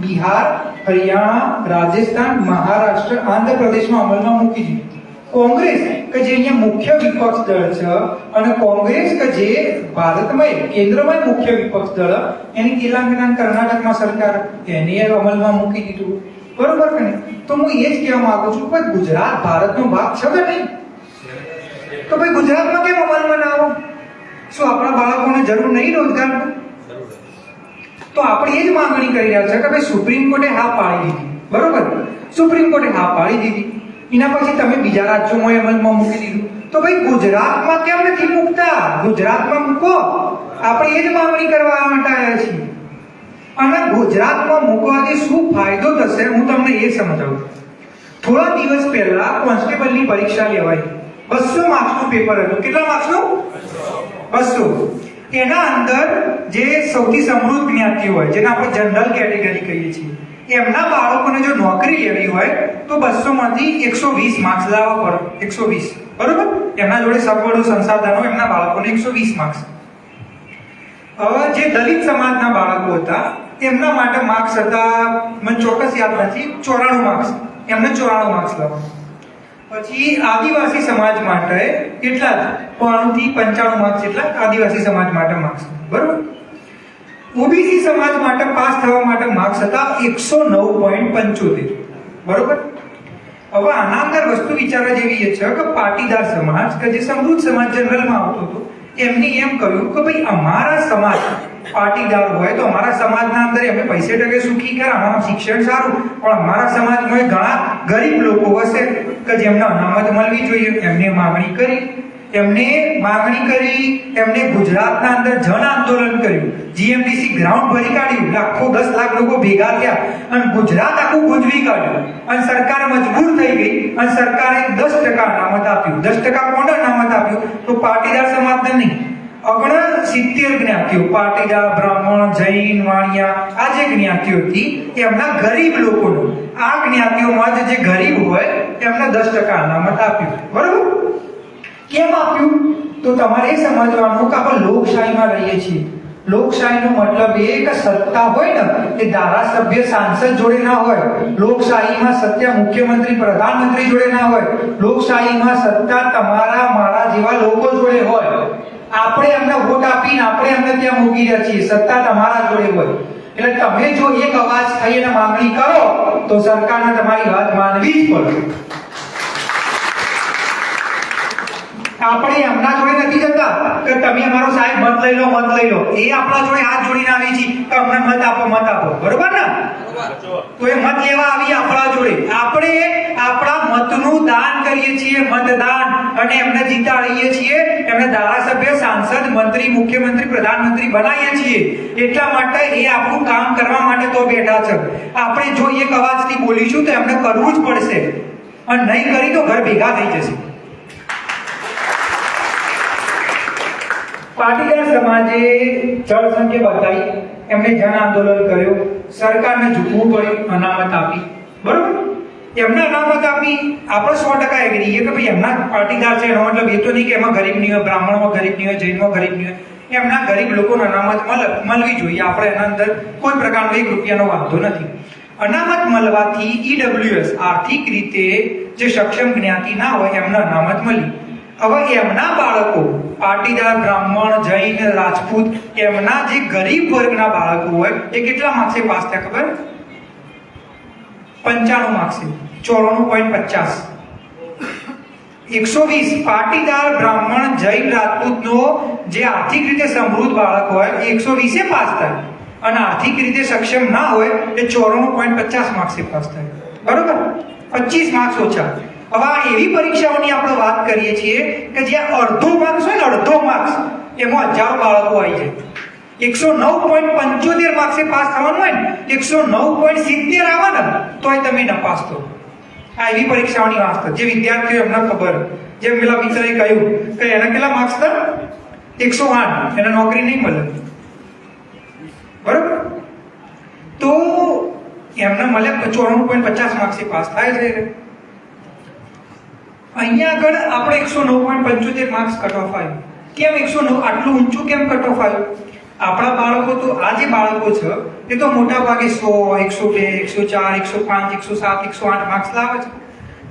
બિહાર, હરિયાણા, રાજસ્થાન, મહારાષ્ટ્ર, આંધ્રપ્રદેશમાં અમલમાં મૂકી દીધું. કોંગ્રેસ કે જે અહીંયા મુખ્ય વિપક્ષ દળ છે અને કોંગ્રેસ કે જે ભારતમાં કેન્દ્રમાં મુખ્ય વિપક્ષ દળ એની તેલંગાણા, કર્ણાટકમાં સરકાર એને અમલમાં મૂકી દીધું. બરોબર કે નહીં? તો હું એ જ કહેવા માંગુ છું કે ગુજરાત ભારતનો ભાગ છે કે નહીં? તો ભાઈ ગુજરાતમાં કેમ અમલમાં ના આવો? શું આપણા બાળકોને જરૂર નહીં રોજગારની? તો આપણે એ જ માંગણી કરી રહ્યા છે કે ભાઈ સુપ્રીમ કોર્ટે હા પાડી દીધી. બરોબર, સુપ્રીમ કોર્ટે હા પાડી દીધી. એના પછી તમે બીજા રાજ્યોમાં અમલમાં મૂકી દીધું. તો ભાઈ ગુજરાતમાં કેમ નથી મૂકતા? ગુજરાતમાં મૂકો. આપણે એ જ માંગણી કરવા માટે આવ્યા છીએ. અને ગુજરાતમાં મૂકવાથી શું ફાયદો થશે હું તમને એ સમજાવું. થોડા દિવસ પહેલા કોન્સ્ટેબલની પરીક્ષા લેવાઈ. 200 માર્ક્સનું પેપર હતું. કેટલા માર્ક્સનું? 200. એના અંદર જે સૌથી સમૃદ્ધ જ્ઞાતિ હોય જેને આપણે જનરલ કેટેગરી કહીએ છીએ એમના બાળકોને જો નોકરી લેવી હોય તો 200 માંથી 120 માર્ક્સ લાવવા પડે. 120. બરોબર? એમના જોડે સગવડો સંસાધનો એમના બાળકોને 120 માર્ક્સ. હવે જે દલિત સમાજના બાળકો હતા એમના માટે માર્ક્સ હતા, મને ચોક્કસ યાદ નથી, 94 માર્ક્સ. એમને 94 માર્ક્સ લાવવા. પછી આદિવાસી સમાજ માટે કેટલા? 95 થી 95 માર્ક્સ એટલા આદિવાસી સમાજ માટે માર્ક્સ. બરોબર? ઓબીસી સમાજ માટે પાસ થવા માટે માર્ક્સ હતા 109.75. બરોબર? હવે આના અંદર વસ્તુ વિચારવા જેવી એ છે કે પાટીદાર સમાજ કે જે સમૃદ્ધ સમાજ જનરલમાં આવતો હતો એમને એમ કહ્યું કે ભાઈ અમારા સમાજ પાટીદાર હોય તો અમારા સમાજના અંદર અમે પૈસે ટકે સુખી કરે, અમારું શિક્ષણ સારું, પણ અમારા સમાજમાં ઘણા ગરીબ લોકો હશે કે જેમને અનામત મળવી જોઈએ. એમને માંગણી કરી. એમને ગુજરાતના અંદર જન આંદોલન કર્યું, જીએમડીસી ગ્રાઉન્ડ ભરી કાઢ્યું, લાખો 10 લાખ લોકો ભેગા થયા અને ગુજરાત આખું ગુંજવી કાઢ્યું અને સરકાર મજબૂર થઈ ગઈ અને સરકારે 10% અનામત આપ્યું. 10% કોને અનામત આપ્યું? તો પાટીદાર સમાજને નહીં. 69 જ્ઞાતિઓ, પાટીદાર, બ્રાહ્મણ, જૈન, વાણિયા, આ જે જ્ઞાતિઓ હતી એમના ગરીબ લોકોનો, આ જ્ઞાતિઓમાં જે ગરીબ હોય એમને 10% અનામત આપ્યું. બરોબર? કેમ આપ્યું? તો તમારે એ સમજવાનું કે આપણે લોકશાહીમાં રહીએ છીએ. લોકશાહીનો મતલબ એ કે સત્તા હોય ને એ ધારાસભ્ય સાંસદ જોડે ના હોય. લોકશાહીમાં સત્તા મુખ્યમંત્રી પ્રધાનમંત્રી જોડે ના હોય. લોકશાહીમાં સત્તા તમારા મારા જેવા લોકો જોડે હોય. આપણે એમને વોટ આપીને આપણે એમને ત્યાં મૂકી રહ્યા છીએ. સત્તા તમારા જોડે હોય. એટલે તમે જો એક અવાજ થઈ અને માંગણી કરો તો સરકારને તમારી વાત માનવી જ પડે. આપણે એમના જોડે નથી જતા કે તમે અમારો સાહેબ મત લઈ લો. એ આપણા જોડે હાથ જોડીને આવી છે કે અમને મત આપો. બરોબર ને? તો એ મત લેવા આવી આપણા જોડે. આપણે આપણા મતનું બધું દાન કરીએ છીએ, મતદાન, અને એમને જીતાડીએ છીએ, એમને ધારાસભ્ય, સાંસદ, મંત્રી, મુખ્યમંત્રી, પ્રધાનમંત્રી બનાવીએ છીએ. એટલા માટે એ આપણું કામ કરવા માટે તો બેઠા છે. આપણે જો એક અવાજથી બોલીશું તો એમને કરવું જ પડશે, અને નહીં કરી તો ઘર ભેગા થઈ જશે. પાટીદાર સમાજે જળસંખ્યા બતાવી, એમને જન આંદોલન કર્યો, સરકારને ઝૂકવું પડ્યું, અનામત આપી. બરોબર, એમને અનામત આપી. આપણે 100% એગ્રી કે ભાઈ એમના પાટીદાર છે, એનો મતલબ એ તો નહીં કે એમાં ગરીબ નહીં હોય, બ્રાહ્મણમાં ગરીબ નહીં હોય, જૈનમાં ગરીબ નહીં હોય. એમના ગરીબ લોકોને અનામત મળવી જોઈએ. આપણે એના અંદર કોઈ પ્રકારનો 1 રૂપિયાનો વાંધો નથી. અનામત મળવાથી ઈડબ્લ્યુએસ આર્થિક રીતે જે સક્ષમ જ્ઞાતિ ના હોય એમને અનામત મળી. હવે એમના બાળકો પાટીદાર, બ્રાહ્મણ, જૈન, રાજપૂત, એમના જે ગરીબ વર્ગના બાળકો હોય એ કેટલા માર્ક્સે પાસ થયા ખબર? 95 માર્ક્સે, 94.50. 120 પાટીદાર, બ્રાહ્મણ, જૈન, રાજપૂતનો જે આર્થિક રીતે સમૃદ્ધ બાળક હોય એ 120 પાસ થાય, અને આર્થિક રીતે સક્ષમ ના હોય એ 94.50 માર્ક્સે પાસ થાય. બરોબર, 25 માર્ક્સ ઓછા. હવે આ એવી પરીક્ષાઓની આપણે વાત કરીએ છીએ કે જ્યાં અડધો માર્ક્સ હોય ને, અડધો માર્ક્સ, એમાં 1000 બાળકો આવી જાય. 109.75 માર્ક્સે પાસ થવાનું હોય ને, 109.70 આવે ને તોય તમે નપાસ થો. આ એવી પરીક્ષાઓની વાત છે જે વિદ્યાર્થીઓ એમને ખબર. જેમ પેલા મિત્રએ કહ્યું કે એના કેટલા માર્ક્સ હતા? 108, એને નોકરી નહીં મળે. બરોબર, તો એમને મળે 94.50 માર્ક્સે પાસ થાય છે. અહીંયા આગળ આપણે 109.75 માર્ક્સ કટ ઓફ આવ્યું. કેમ 109 આટલું ઊંચું કેમ કટ ઓફ આવ્યું? આપણા બાળકો તો આ જે બાળકો છે એ તો મોટા ભાગે 100, 102, 104, 105, 107, 108 માર્ક્સ લાવે છે.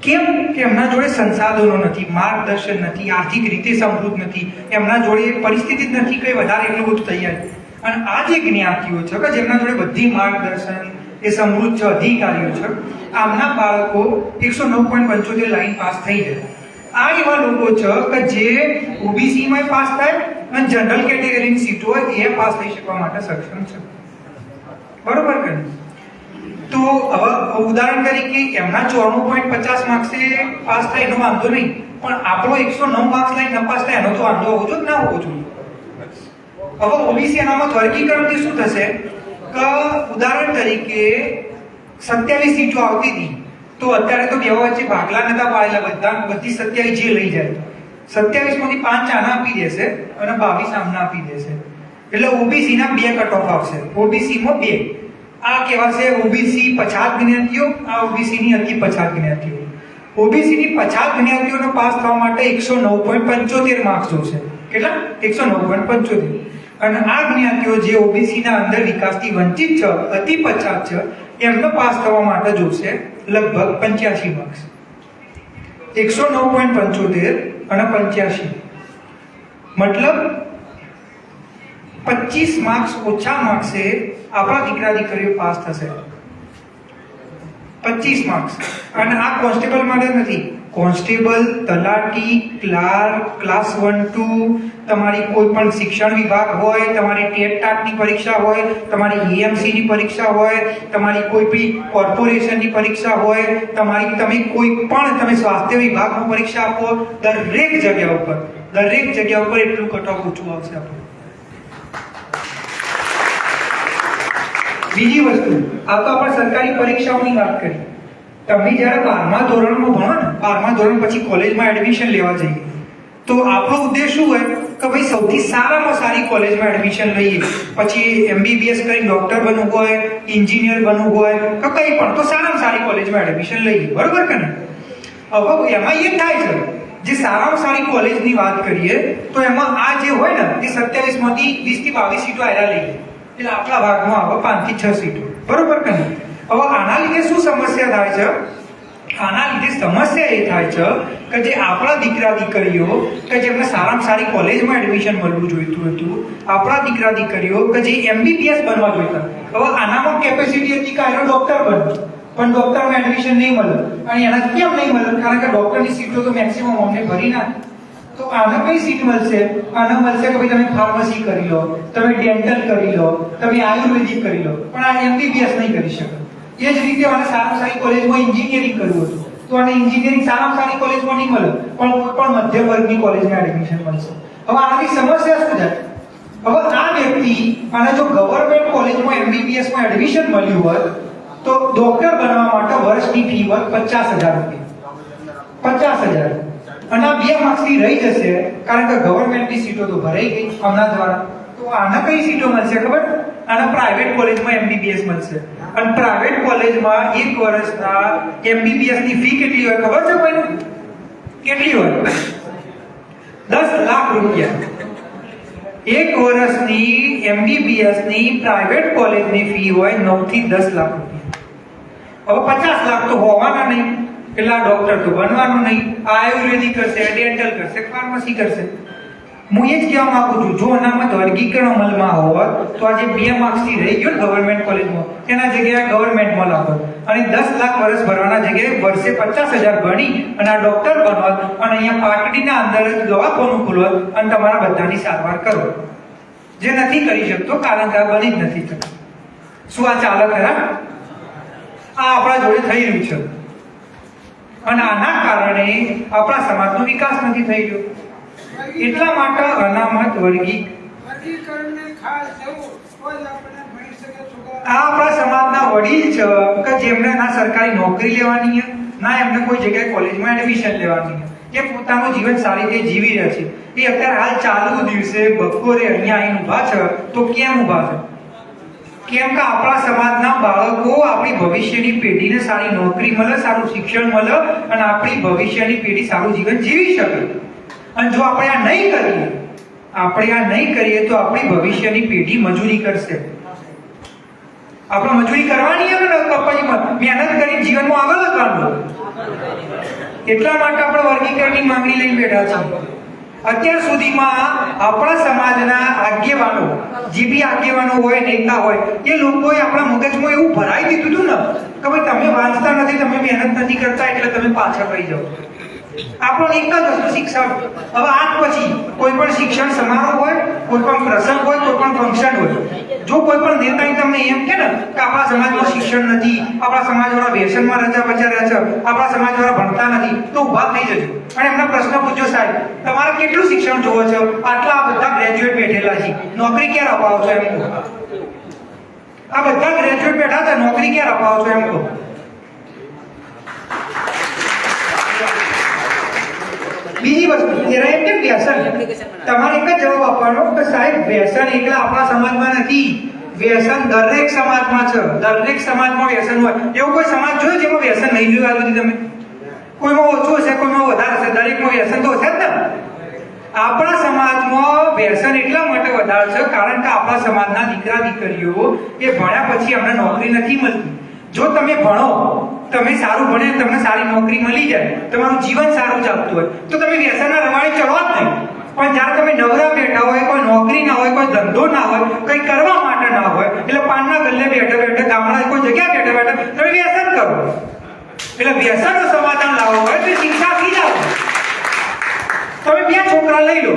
કેમ કે એમના જોડે સંસાધનો નથી, માર્ગદર્શન નથી, આર્થિક રીતે સમૃદ્ધ નથી, એમના જોડે પરિસ્થિતિ જ નથી કે વધારે એટલું બધું તૈયાર. અને આ જે જ્ઞાતિઓ છે કે જેમના જોડે બધી માર્ગદર્શન, એ સમૃદ્ધ છે, અધિકારીઓ છે, આમના બાળકો 109.75 લાઈન પાસ થઈ જાય. આ એવા લોકો છે કે જે ઓબીસી માં પાસ થાય અને જનરલ કેટેગરીની સીટો હોય એ પાસ થઈ શકવા માટે સક્ષમ છે. બરોબર કે? તો હવે ઉદાહરણ તરીકે એમના 94.50 માર્ક્સે પાસ થાય એનો વાંધો નહીં, પણ આપણો 109 માર્ક્સ લાઈન નપાસ થાય એનો તો વાંધો હોવો જોઈએ ના હોવો જોઈએ. હવે ઓબીસી અનામત વર્ગીકરણથી શું થશે કે ઉદાહરણ તરીકે 27 સીટો આવતી હતી, તો અત્યારે તો બે વચ્ચે ભાગલા નતા પાડેલા, બધી 27 જે લઈ જાય, 27 માંથી 5 આના આપી દેશે અને 22 આમના આપી દેશે. એટલે ઓબીસી ના 2 કટ ઓફ આવશે. ઓબીસી માં 2 આ કહેવાશે ઓબીસી પછાત જ્ઞાતિઓ, આ ઓબીસી ની અતિ પછાત જ્ઞાતિઓ. ઓબીસી ની પછાત જ્ઞાતિઓનો પાસ થવા માટે 109.75 માર્ક્સ જોશે. કેટલા? 109.75. અને આ જ્ઞાતિઓ જે ઓબીસી ના અંદર વિકાસથી વંચિત છે, અતિ પછાત છે, એમને પાસ થવા માટે જોશે લગભગ 85 માર્ક્સ. 109.75 અને 85 મતલબ 25 માર્ક્સ ઓછા માર્ક્સે આપણા દીકરા દીકરીઓ પાસ થશે. 25 માર્ક્સ. અને આ કોન્સ્ટેબલ માટે નથી, કોન્સ્ટેબલ, તલાટી, ક્લાર્ક, ક્લાસ 1 2, તમારી કોઈ પણ શિક્ષણ વિભાગ હોય, તમારી ટેટ ટાટની પરીક્ષા હોય, તમારી એએમસીની પરીક્ષા હોય, તમારી કોઈ બી કોર્પોરેશનની પરીક્ષા હોય, તમે કોઈ પણ તમે સ્વાસ્થ્ય વિભાગની પરીક્ષા આપો, દરેક જગ્યા ઉપર એટલું કટ ઓફ ઓછું આવશે આપણું. બીજી વસ્તુ, આ તો આપણે સરકારી પરીક્ષાઓની વાત કરી. તમે જ્યારે 12મા ધોરણમાં ભણો ને, 12મા ધોરણ પછી કોલેજમાં એડમિશન લેવા જઈએ, તો આપણો ઉદ્દેશ શું હોય કે ભાઈ સૌથી સારામાં સારી કોલેજમાં એડમિશન લઈએ. પછી એમબીબીએસ કરીને ડોક્ટર બનવું હોય, એન્જિનિયર બનવું હોય કે કંઈ પણ, તો સારામાં સારી કોલેજમાં એડમિશન લઈએ. બરોબર કે નહીં? હવે એમાં એ થાય છે, જે સારામાં સારી કોલેજની વાત કરીએ તો એમાં આ જે હોય ને એ 27 માંથી 20 થી 22 સીટો આયરા લઈએ, એટલે આપણા ભાગમાં આવે 5 થી 6 સીટો. બરોબર કે નહીં? હવે આના લીધે શું સમસ્યા થાય છે? આના લીધે સમસ્યા એ થાય છે કે જે આપણા દીકરા દીકરીઓ કે જેમને સારામાં સારી કોલેજમાં એડમિશન મળવું જોઈતું હતું, આપણા દીકરા દીકરીઓ કે જે એમબીબીએસ બનવા જોઈતા, હવે આનામાં કેપેસિટી હતી કે આનો ડોક્ટર બનવું, પણ ડોક્ટરમાં એડમિશન નહીં મળે. અને એના કેમ નહીં મળે? કારણ કે ડોક્ટરની સીટો તો મેક્સિમમ અમને ભરી નાખે. તો આને કઈ સીટ મળશે? આને મળશે કે ભાઈ તમે ફાર્મસી કરી લો, તમે ડેન્ટલ કરી લો, તમે આયુર્વેદિક કરી લો, પણ આ એમબીબીએસ નહીં કરી શકો. એ જ રીતે મને સારામાં સારી કોલેજમાં એન્જિનિયરિંગ કરવું હતું, તો તો આને એન્જિનિયરિંગ સારામાં સારી કોલેજમાં નહીં મળે, પણ કોઈ પણ મધ્યમ વર્ગની કોલેજમાં એડમિશન મળશે. હવે આની સમસ્યા શું થાય? હવે આ વ્યક્તિ અને જો ગવર્નમેન્ટ કોલેજમાં MBBS માં એડમિશન મળ્યું હોય તો ડોક્ટર બનવા માટે વર્ષની ફી હોય 50,000 રૂપિયા. 50,000. અને આ 2 માર્ક્સથી રહી જશે કારણ કે ગવર્નમેન્ટની સીટો તો ભરાઈ ગઈ આના દ્વારા. તો આને કઈ સીટો મળશે ખબર? આને પ્રાઇવેટ કોલેજમાં MBBS મળશે. અને પ્રાઇવેટ કોલેજમાં 1 વર્ષના MBBS ની ફી કેટલી હોય ખબર છે કોઈને? કેટલી હોય? 10 લાખ રૂપિયા. 1 વર્ષની MBBS ની પ્રાઇવેટ કોલેજની ફી હોય 9 થી 10 લાખ રૂપિયા. હવે 50 લાખ તો હોવાના નહીં, પેલા ડોક્ટર તો બનવાનું નહીં. આયુર્વેદિક કરશે, ડેન્ટલ કરશે, ફાર્મસી કરશે. હું એ જ કહેવા માંગુ છું, જો અનામત વર્ગીકરણ અમલમાં હોત તો આજે 2 માર્ક્સથી રહી ગયો ગવર્નમેન્ટ કોલેજમાં, એના જગ્યાએ ગવર્નમેન્ટમાં લાવત અને 10 લાખ વર્ષ ભરવાના જગ્યાએ વર્ષે 50,000 ભણી અને આ ડોક્ટર બનવત અને અહીંયા પાટડીના અંદર જ દવાખાનું ખોલવત અને તમારા બધાની સારવાર કરો. જે નથી કરી શકતો કારણ કે આ બની જ નથી શકતો. શું આ ચાલે ખરા? આ આપણા જોડે થઈ રહ્યું છે અને આના કારણે આપણા સમાજનો વિકાસ નથી થઈ રહ્યો. એટલા માટે અનામત વર્ગીકરણને ખાસ જરૂર કોઈ આપણે ભણી શકે છોકરા. આ આપણા સમાજના વડીલ છે કે જેમને ના સરકારી નોકરી લેવાની છે, ના એમને કોઈ જગ્યાએ કોલેજમાં એડમિશન લેવાની છે, એ પોતાનું જીવન સારી રીતે જીવી રહ્યા છે. એ અત્યારે હાલ ચાલુ દિવસે બપોરે અહીંયા આવીને ઊભા છે તો કેમ ઊભા છે? કેમ કે આપણા સમાજના બાળકો આપણી ભવિષ્યની પેઢીને સારી નોકરી મળે, સારું શિક્ષણ મળે અને આપણી ભવિષ્યની પેઢી સારું જીવન જીવી શકે. અને જો આપણે આ નહીં કરીએ તો આપણી ભવિષ્યની પેઢી મજૂરી કરશે. આપણે મજૂરી કરવાની છે ને કપાઈમાં મહેનત કરી જીવનમાં આગળ વધવાનું. એટલા માટે આપણે વર્ગીકરણની માંગણી લઈને બેઠા છીએ. અત્યાર સુધીમાં આપણા સમાજના આગેવાનો, જે બી આગેવાનો હોય, નેતા હોય, એ લોકોએ આપણા મગજમાં એવું ભરાઈ દીધું હતું ને કે ભાઈ તમે વાંચતા નથી, તમે મહેનત નથી કરતા એટલે તમે પાછળ રહી જાઓ. આપણો એક જ વસ્તુ શિક્ષણ. હવે આજ પછી કોઈ પણ શિક્ષણ સમારોહ હોય, કોઈ પણ પ્રસંગ હોય, કોઈ પણ ફંક્શન હોય, જો કોઈ પણ નેતા તમને એમ કે ને કે આપણા સમાજમાં શિક્ષણ નથી, આપણા સમાજવાળા વ્યસનમાં રચા બચા રહે છે, આપણા સમાજવાળા ભણતા નથી, તો ઊભા થઈ જજો અને એમના પ્રશ્ન પૂછજો, સાહેબ તમારે કેટલું શિક્ષણ જોવો છો? આટલા આ બધા ગ્રેજ્યુએટ બેઠેલા છે, નોકરી ક્યારે અપાવો છો? એમ કહો. આ બધા ગ્રેજ્યુએટ બેઠા છે, નોકરી ક્યારે અપાવો છો? એમ કહો. બીજી વસ્તુ એરા એમ કેમ વ્યસન? તમારે એક જ જવાબ આપવાનો કે સાહેબ વ્યસન એકલા આપણા સમાજમાં નથી, વ્યસન દરેક સમાજમાં છે. દરેક સમાજમાં વ્યસન હોય. એવો કોઈ સમાજ જોયો જેમાં વ્યસન નહીં જોયું આ બધી? તમે કોઈમાં ઓછું હશે, કોઈમાં વધારે હશે, દરેકમાં વ્યસન તો હશે જ ને. આપણા સમાજમાં વ્યસન એટલા માટે વધારે છે કારણ કે આપણા સમાજના દીકરા દીકરીઓ એ ભણ્યા પછી અમને નોકરી નથી મળતી. જો તમે ભણો, તમે સારું ભણે, તમને સારી નોકરી મળી જાય, તમારું જીવન સારું ચાલતું હોય તો તમે વ્યસનના રવાડે ચડો જ નહીં. પણ જ્યારે તમે નવરા બેઠા હોય, કોઈ નોકરી ના હોય, કોઈ ધંધો ના હોય, કંઈ કરવા માટે ના હોય, એટલે પાનના ગલ્લે બેઠા બેઠા, ગામડા કોઈ જગ્યા બેઠા બેઠા તમે વ્યસન કરો. એટલે વ્યસનનું સમાધાન લાવવું હોય તો શિક્ષા આપી જાઓ. તમે 2 છોકરા લઈ લો,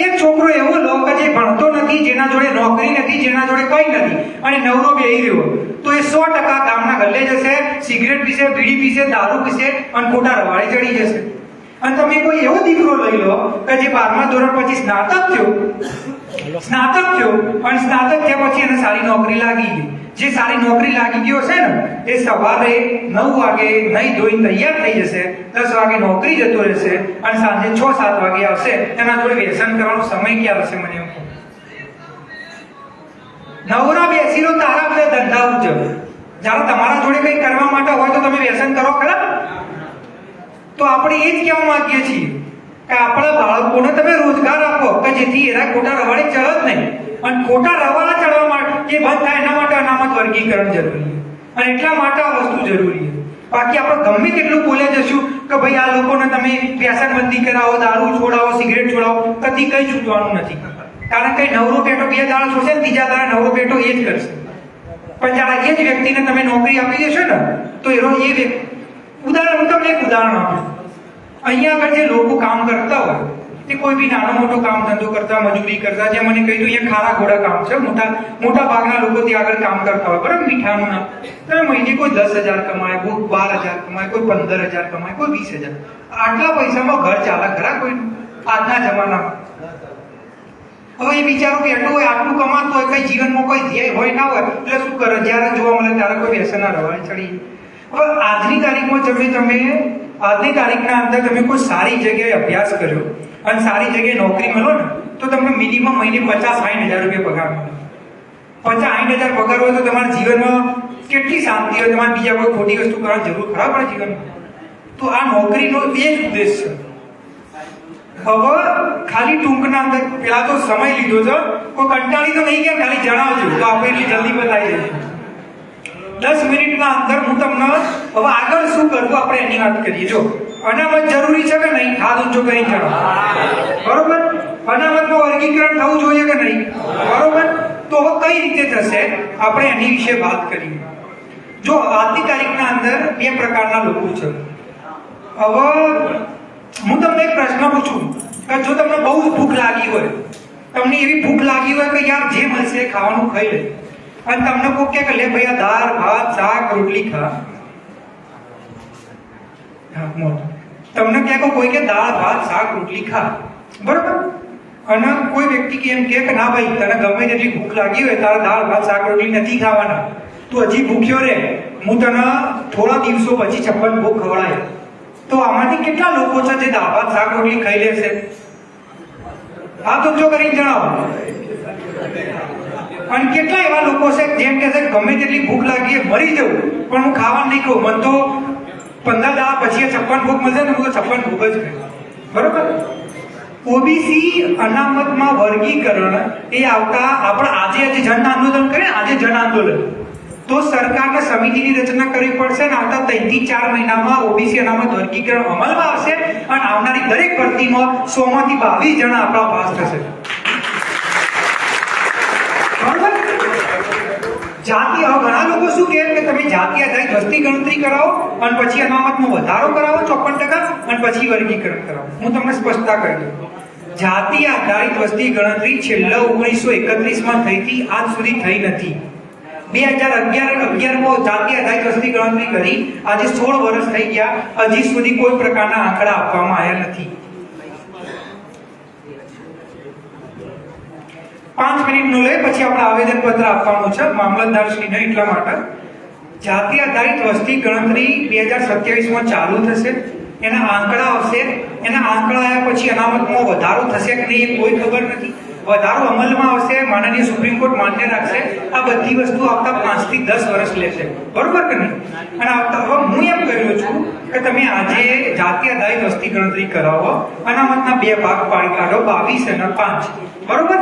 એક છોકરો એવો લો કે જે ભણતો નથી, જેના જોડે નોકરી નથી, જેના જોડે કંઈ નથી અને નવરો બેહી રહ્યો, તો એ 100% ગામના ગલ્લે જશે, સિગરેટ પીશે, બીડી પીશે, દારૂ પીશે અને ખોટા રવાડે ચડી જશે. અને તમે કોઈ એવો દીકરો લઈ લો કે જે 12મા ધોરણ પછી સ્નાતક થયો અને સ્નાતક થયા પછી એને સારી નોકરી લાગી ગઈ. જે સારી નોકરી લાગી ગયો છે ને એ સવારે 9 વાગે નહીં ધોઈને તૈયાર થઈ જશે, 10 વાગે નોકરી જતો રહેશે અને સાંજે 6-7 વાગે આવશે. એના જોડે વ્યસન કરવાનો સમય ક્યાં હશે? મને એમ કહો. નવરા બેસી લો, તારા બધા ધંધા ઉજવ. જ્યારે તમારા જોડે કંઈ કરવા માટે હોય તો તમે વ્યસન કરો ખરા? તો આપણે એ જ કહેવા માંગીએ છીએ કે આપણા બાળકોને તમે રોજગાર આપો કે જેથી એના ખોટા રવાડે ચડે જ નહીં. અને ખોટા રવાડા ચડવા માટે એ બંધ થાય એના માટે અનામત વર્ગીકરણ જરૂરી છે અને એટલા માટે આ વસ્તુ જરૂરી છે. બાકી આપણે ગમે તેટલું બોલે જશું કે ભાઈ આ લોકોને તમે વ્યસનબંધી કરાવો, દારૂ છોડાવો, સિગરેટ છોડાવો, કદી કંઈ છૂટવાનું નથી. કારણ કે નવરો પેટો 2 દાડા છોડશે ને, ત્રીજા દાડા નવરો પેટો એ જ કરશે. પણ જ્યારે એ જ વ્યક્તિને તમે નોકરી આપી દેશો ને તો એનો એ વ્યક્તિ, ઉદાહરણ હું તમને એક ઉદાહરણ આપું. અહીંયા આગળ જે લોકો કામ કરતા હોય કે કોઈ બી નાનો મોટો કામ ધંધો કરતા, મજૂરી કરતા, જે મને કહ્યું અહીંયા ખારા ઘોડા કામ છે, મોટા ભાગના લોકો ત્યાં આગળ કામ કરતા હોય, બરાબર, મીઠાનું નામ. તમે મહિને કોઈ 10,000 કમાય, કોઈ 12,000 કમાય, કોઈ 15,000 કમાય, કોઈ 20,000. આટલા પૈસામાં ઘર ચાલે ખરા કોઈ આજના જમાનામાં? હવે એ વિચારો કે આટલું કમાતું હોય, કઈ જીવનમાં કોઈ ધ્યેય હોય ના હોય, એટલે શું કરે? જ્યારે જોવા મળે ત્યારે કોઈ વ્યસનના રવાડે ચડી. હવે આજની તારીખમાં આજની તારીખના અંદર તમે કોઈ સારી જગ્યાએ અભ્યાસ કર્યો અને સારી જગ્યાએ નોકરી મળો ને, તો તમને મિનિમમ મહિને 50-60 હજાર રૂપિયા પગાર મળે. 50-60 હજાર પગાર હોય તો તમારા જીવનમાં કેટલી શાંતિ હોય? તમારે બીજા કોઈ ખોટી વસ્તુ કરવાની જરૂર ખરા પડે જીવનમાં? તો આ નોકરીનો એ જ ઉદ્દેશ છે. હવે ખાલી ટૂંકના અંદર પેલા તો સમય લીધો છે, કોઈ કંટાળી તો નહીં ગયા, ખાલી જણાવજો તો આપણે એટલી જલ્દી બતાવી દઈએ. 10 મિનિટના અંદર હું તમને હવે આગળ શું કરવું આપણે એની વાત કરીએ. જો અનામત જરૂરી છે કે નહીં? હાથ ઊંચો કરી જણાવો. બરોબર? અનામતનું વર્ગીકરણ થવું જોઈએ કે નહીં? બરોબર? તો હવે કઈ રીતે થશે આપણે એની વિશે વાત કરીએ. જો આજની તારીખના અંદર 2 પ્રકારના લોકો છે. હવે હું તમને એક પ્રશ્ન પૂછું કે જો તમને બહુ જ ભૂખ લાગી હોય, તમને એવી ભૂખ લાગી હોય કે યાર જે મળશે એ ખાવાનું ખાઈ લે, અને તમને કોઈ કે લે ભાઈ આ દાળ ભાત શાક રોટલી ખા, તમને કે કોઈ કે દાળ ભાત શાક રોટલી ખા, બરોબર? અને કોઈ વ્યક્તિ કે એમ કે ના ભાઈ તને ગમે તેટલી ભૂખ લાગી હોય, તારે દાળ ભાત શાક રોટલી નથી ખાવાના, તું હજી ભૂખ્યો રે, હું તને થોડા દિવસો પછી 56 ભોગ ખવડાય. તો આમાંથી કેટલા લોકો છે જે દાળ ભાત શાક રોટલી ખાઈ લેશે? હાથ ઊંચો કરીને જણાવો. અને કેટલા એવા લોકો છે જેમ કે છે ગમે તેટલી ભૂખ લાગી મરી જવું પણ હું ખાવા નહીં ખાઉં, મને તો 15 દાડા પછી 56 ભોગ મળશે ને હું તો 56 ભોગ જ ખાઈશ. બરોબર? ઓબીસી અનામતમાં વર્ગીકરણ એ આવતા આપણે આજે જન આંદોલન કરે, આજે જન આંદોલન, તો સરકારને સમિતિની રચના કરવી પડશે અને આવતા 3 થી 4 મહિનામાં ઓબીસી અનામત વર્ગીકરણ અમલમાં આવશે અને આવનારી દરેક ભરતીમાં 100 માંથી 22 જણા આપણા પાસ થશે. બરોબર? જાતિ, હવે ઘણા લોકો શું કહે કે તમે જાતિ આધારિત વસ્તી ગણતરી કરાવો અને પછી અનામતમાં વધારો કરાવો 54% અને પછી વર્ગીકરણ કરાવો. હું તમને સ્પષ્ટતા કરી દઉં. જાતિ આધારિત વસ્તી ગણતરી છેલ્લા 1931માં થઈ હતી, આજ સુધી થઈ નથી. 2011માં જાતિ આધારિત વસ્તી ગણતરી કરી, આજે 16 વર્ષ થઈ ગયા, હજી સુધી કોઈ પ્રકારના આંકડા આપવામાં આવ્યા નથી. 5 મિનિટનું લે પછી આપણે આવેદન પત્ર આપવાનું છે મામલતદારશ્રીને. એટલા માટે જાતિ આધારિત વસ્તી ગણતરી 2027માં ચાલુ થશે, એના આંકડા આવશે, એના આંકડા આવ્યા પછી અનામતમાં વધારો થશે કે નહીં એ કોઈ ખબર નથી. વધારો અમલમાં આવશે, માનનીય સુપ્રીમ કોર્ટ માન્ય રાખશે, આ બધી વસ્તુ આવતા 5 થી 10 વર્ષ લેશે. બરોબર કે નહીં? અને હવે હું એમ કર્યો છું કે તમે આજે જાતિ આધારિત વસ્તી ગણતરી કરાવો, અનામતના 2 ભાગ પાડી કાઢો, 22 અને 5. બરોબર?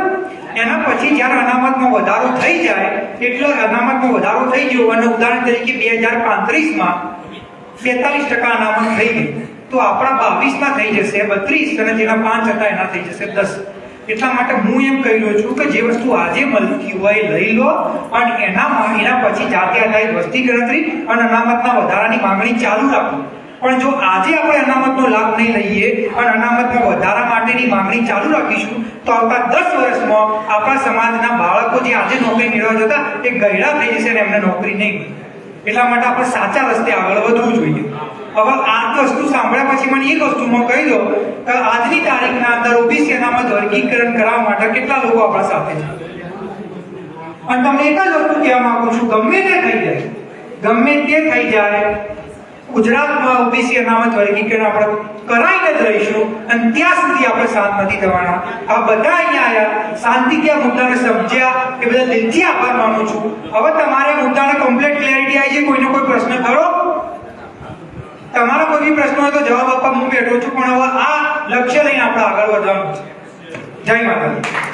એના પછી જ્યારે અનામતમાં વધારો થઈ જાય, એટલે અનામતમાં વધારો થઈ ગયો અને ઉદાહરણ તરીકે 2035માં 42% અનામત થઈ ગઈ, તો આપણા 22 ના થઈ જશે 32 અને જેના 5 હતા એના થઈ જશે 10. એટલા માટે હું એમ કહી રહ્યો છું કે જે વસ્તુ આજે મળતી હોય લઈ લો અને એના પછી જાતિ આધારિત વસ્તી ગણતરી અને અનામતના વધારાની માંગણી ચાલુ રાખો. પણ જો આજે આપણે અનામતનો લાભ નહીં લઈએ અને અનામતના વધારા માટેની માંગણી ચાલુ રાખીશું તો આવતા 10 વર્ષમાં આપણા સમાજના બાળકો જે આજે નોકરી મેળવવા જતા એ ગયડા થઈ જશે અને એમને નોકરી નહીં મળે. એટલા માટે આપણે સાચા રસ્તે આગળ વધવું જોઈએ. હવે આ વસ્તુ સાંભળ્યા પછી મને એક વસ્તુ હું કહી દઉં કે આજની તારીખના અંદર ઓબીસી અનામત વર્ગીકરણ કરવા માટે કેટલા લોકો આપણા સાથે છે. અને તમને એક જ વસ્તુ કહેવા માંગુ છું, ગમે તે થઈ જાય ગુજરાતમાં ઓબીસી અનામત વર્ગીકરણ આપણે કરાઈને જ રહીશું અને ત્યાં સુધી આપણે શાંત નથી થવાના. આ બધા અહીંયા આવ્યા, શાંતિથી આ મુદ્દાને સમજ્યા એ બધા દિલથી આભાર માનું છું. હવે તમારે મુદ્દાને કમ્પ્લીટ ક્લેરિટી આવી છે. કોઈને કોઈ પ્રશ્ન ખરો? તમારા કોઈ બી પ્રશ્ન હોય તો જવાબ આપવા હું બેઠો છું, પણ હવે આ લક્ષ્ય લઈને આપણે આગળ વધવાનું છે. જય માતાજી.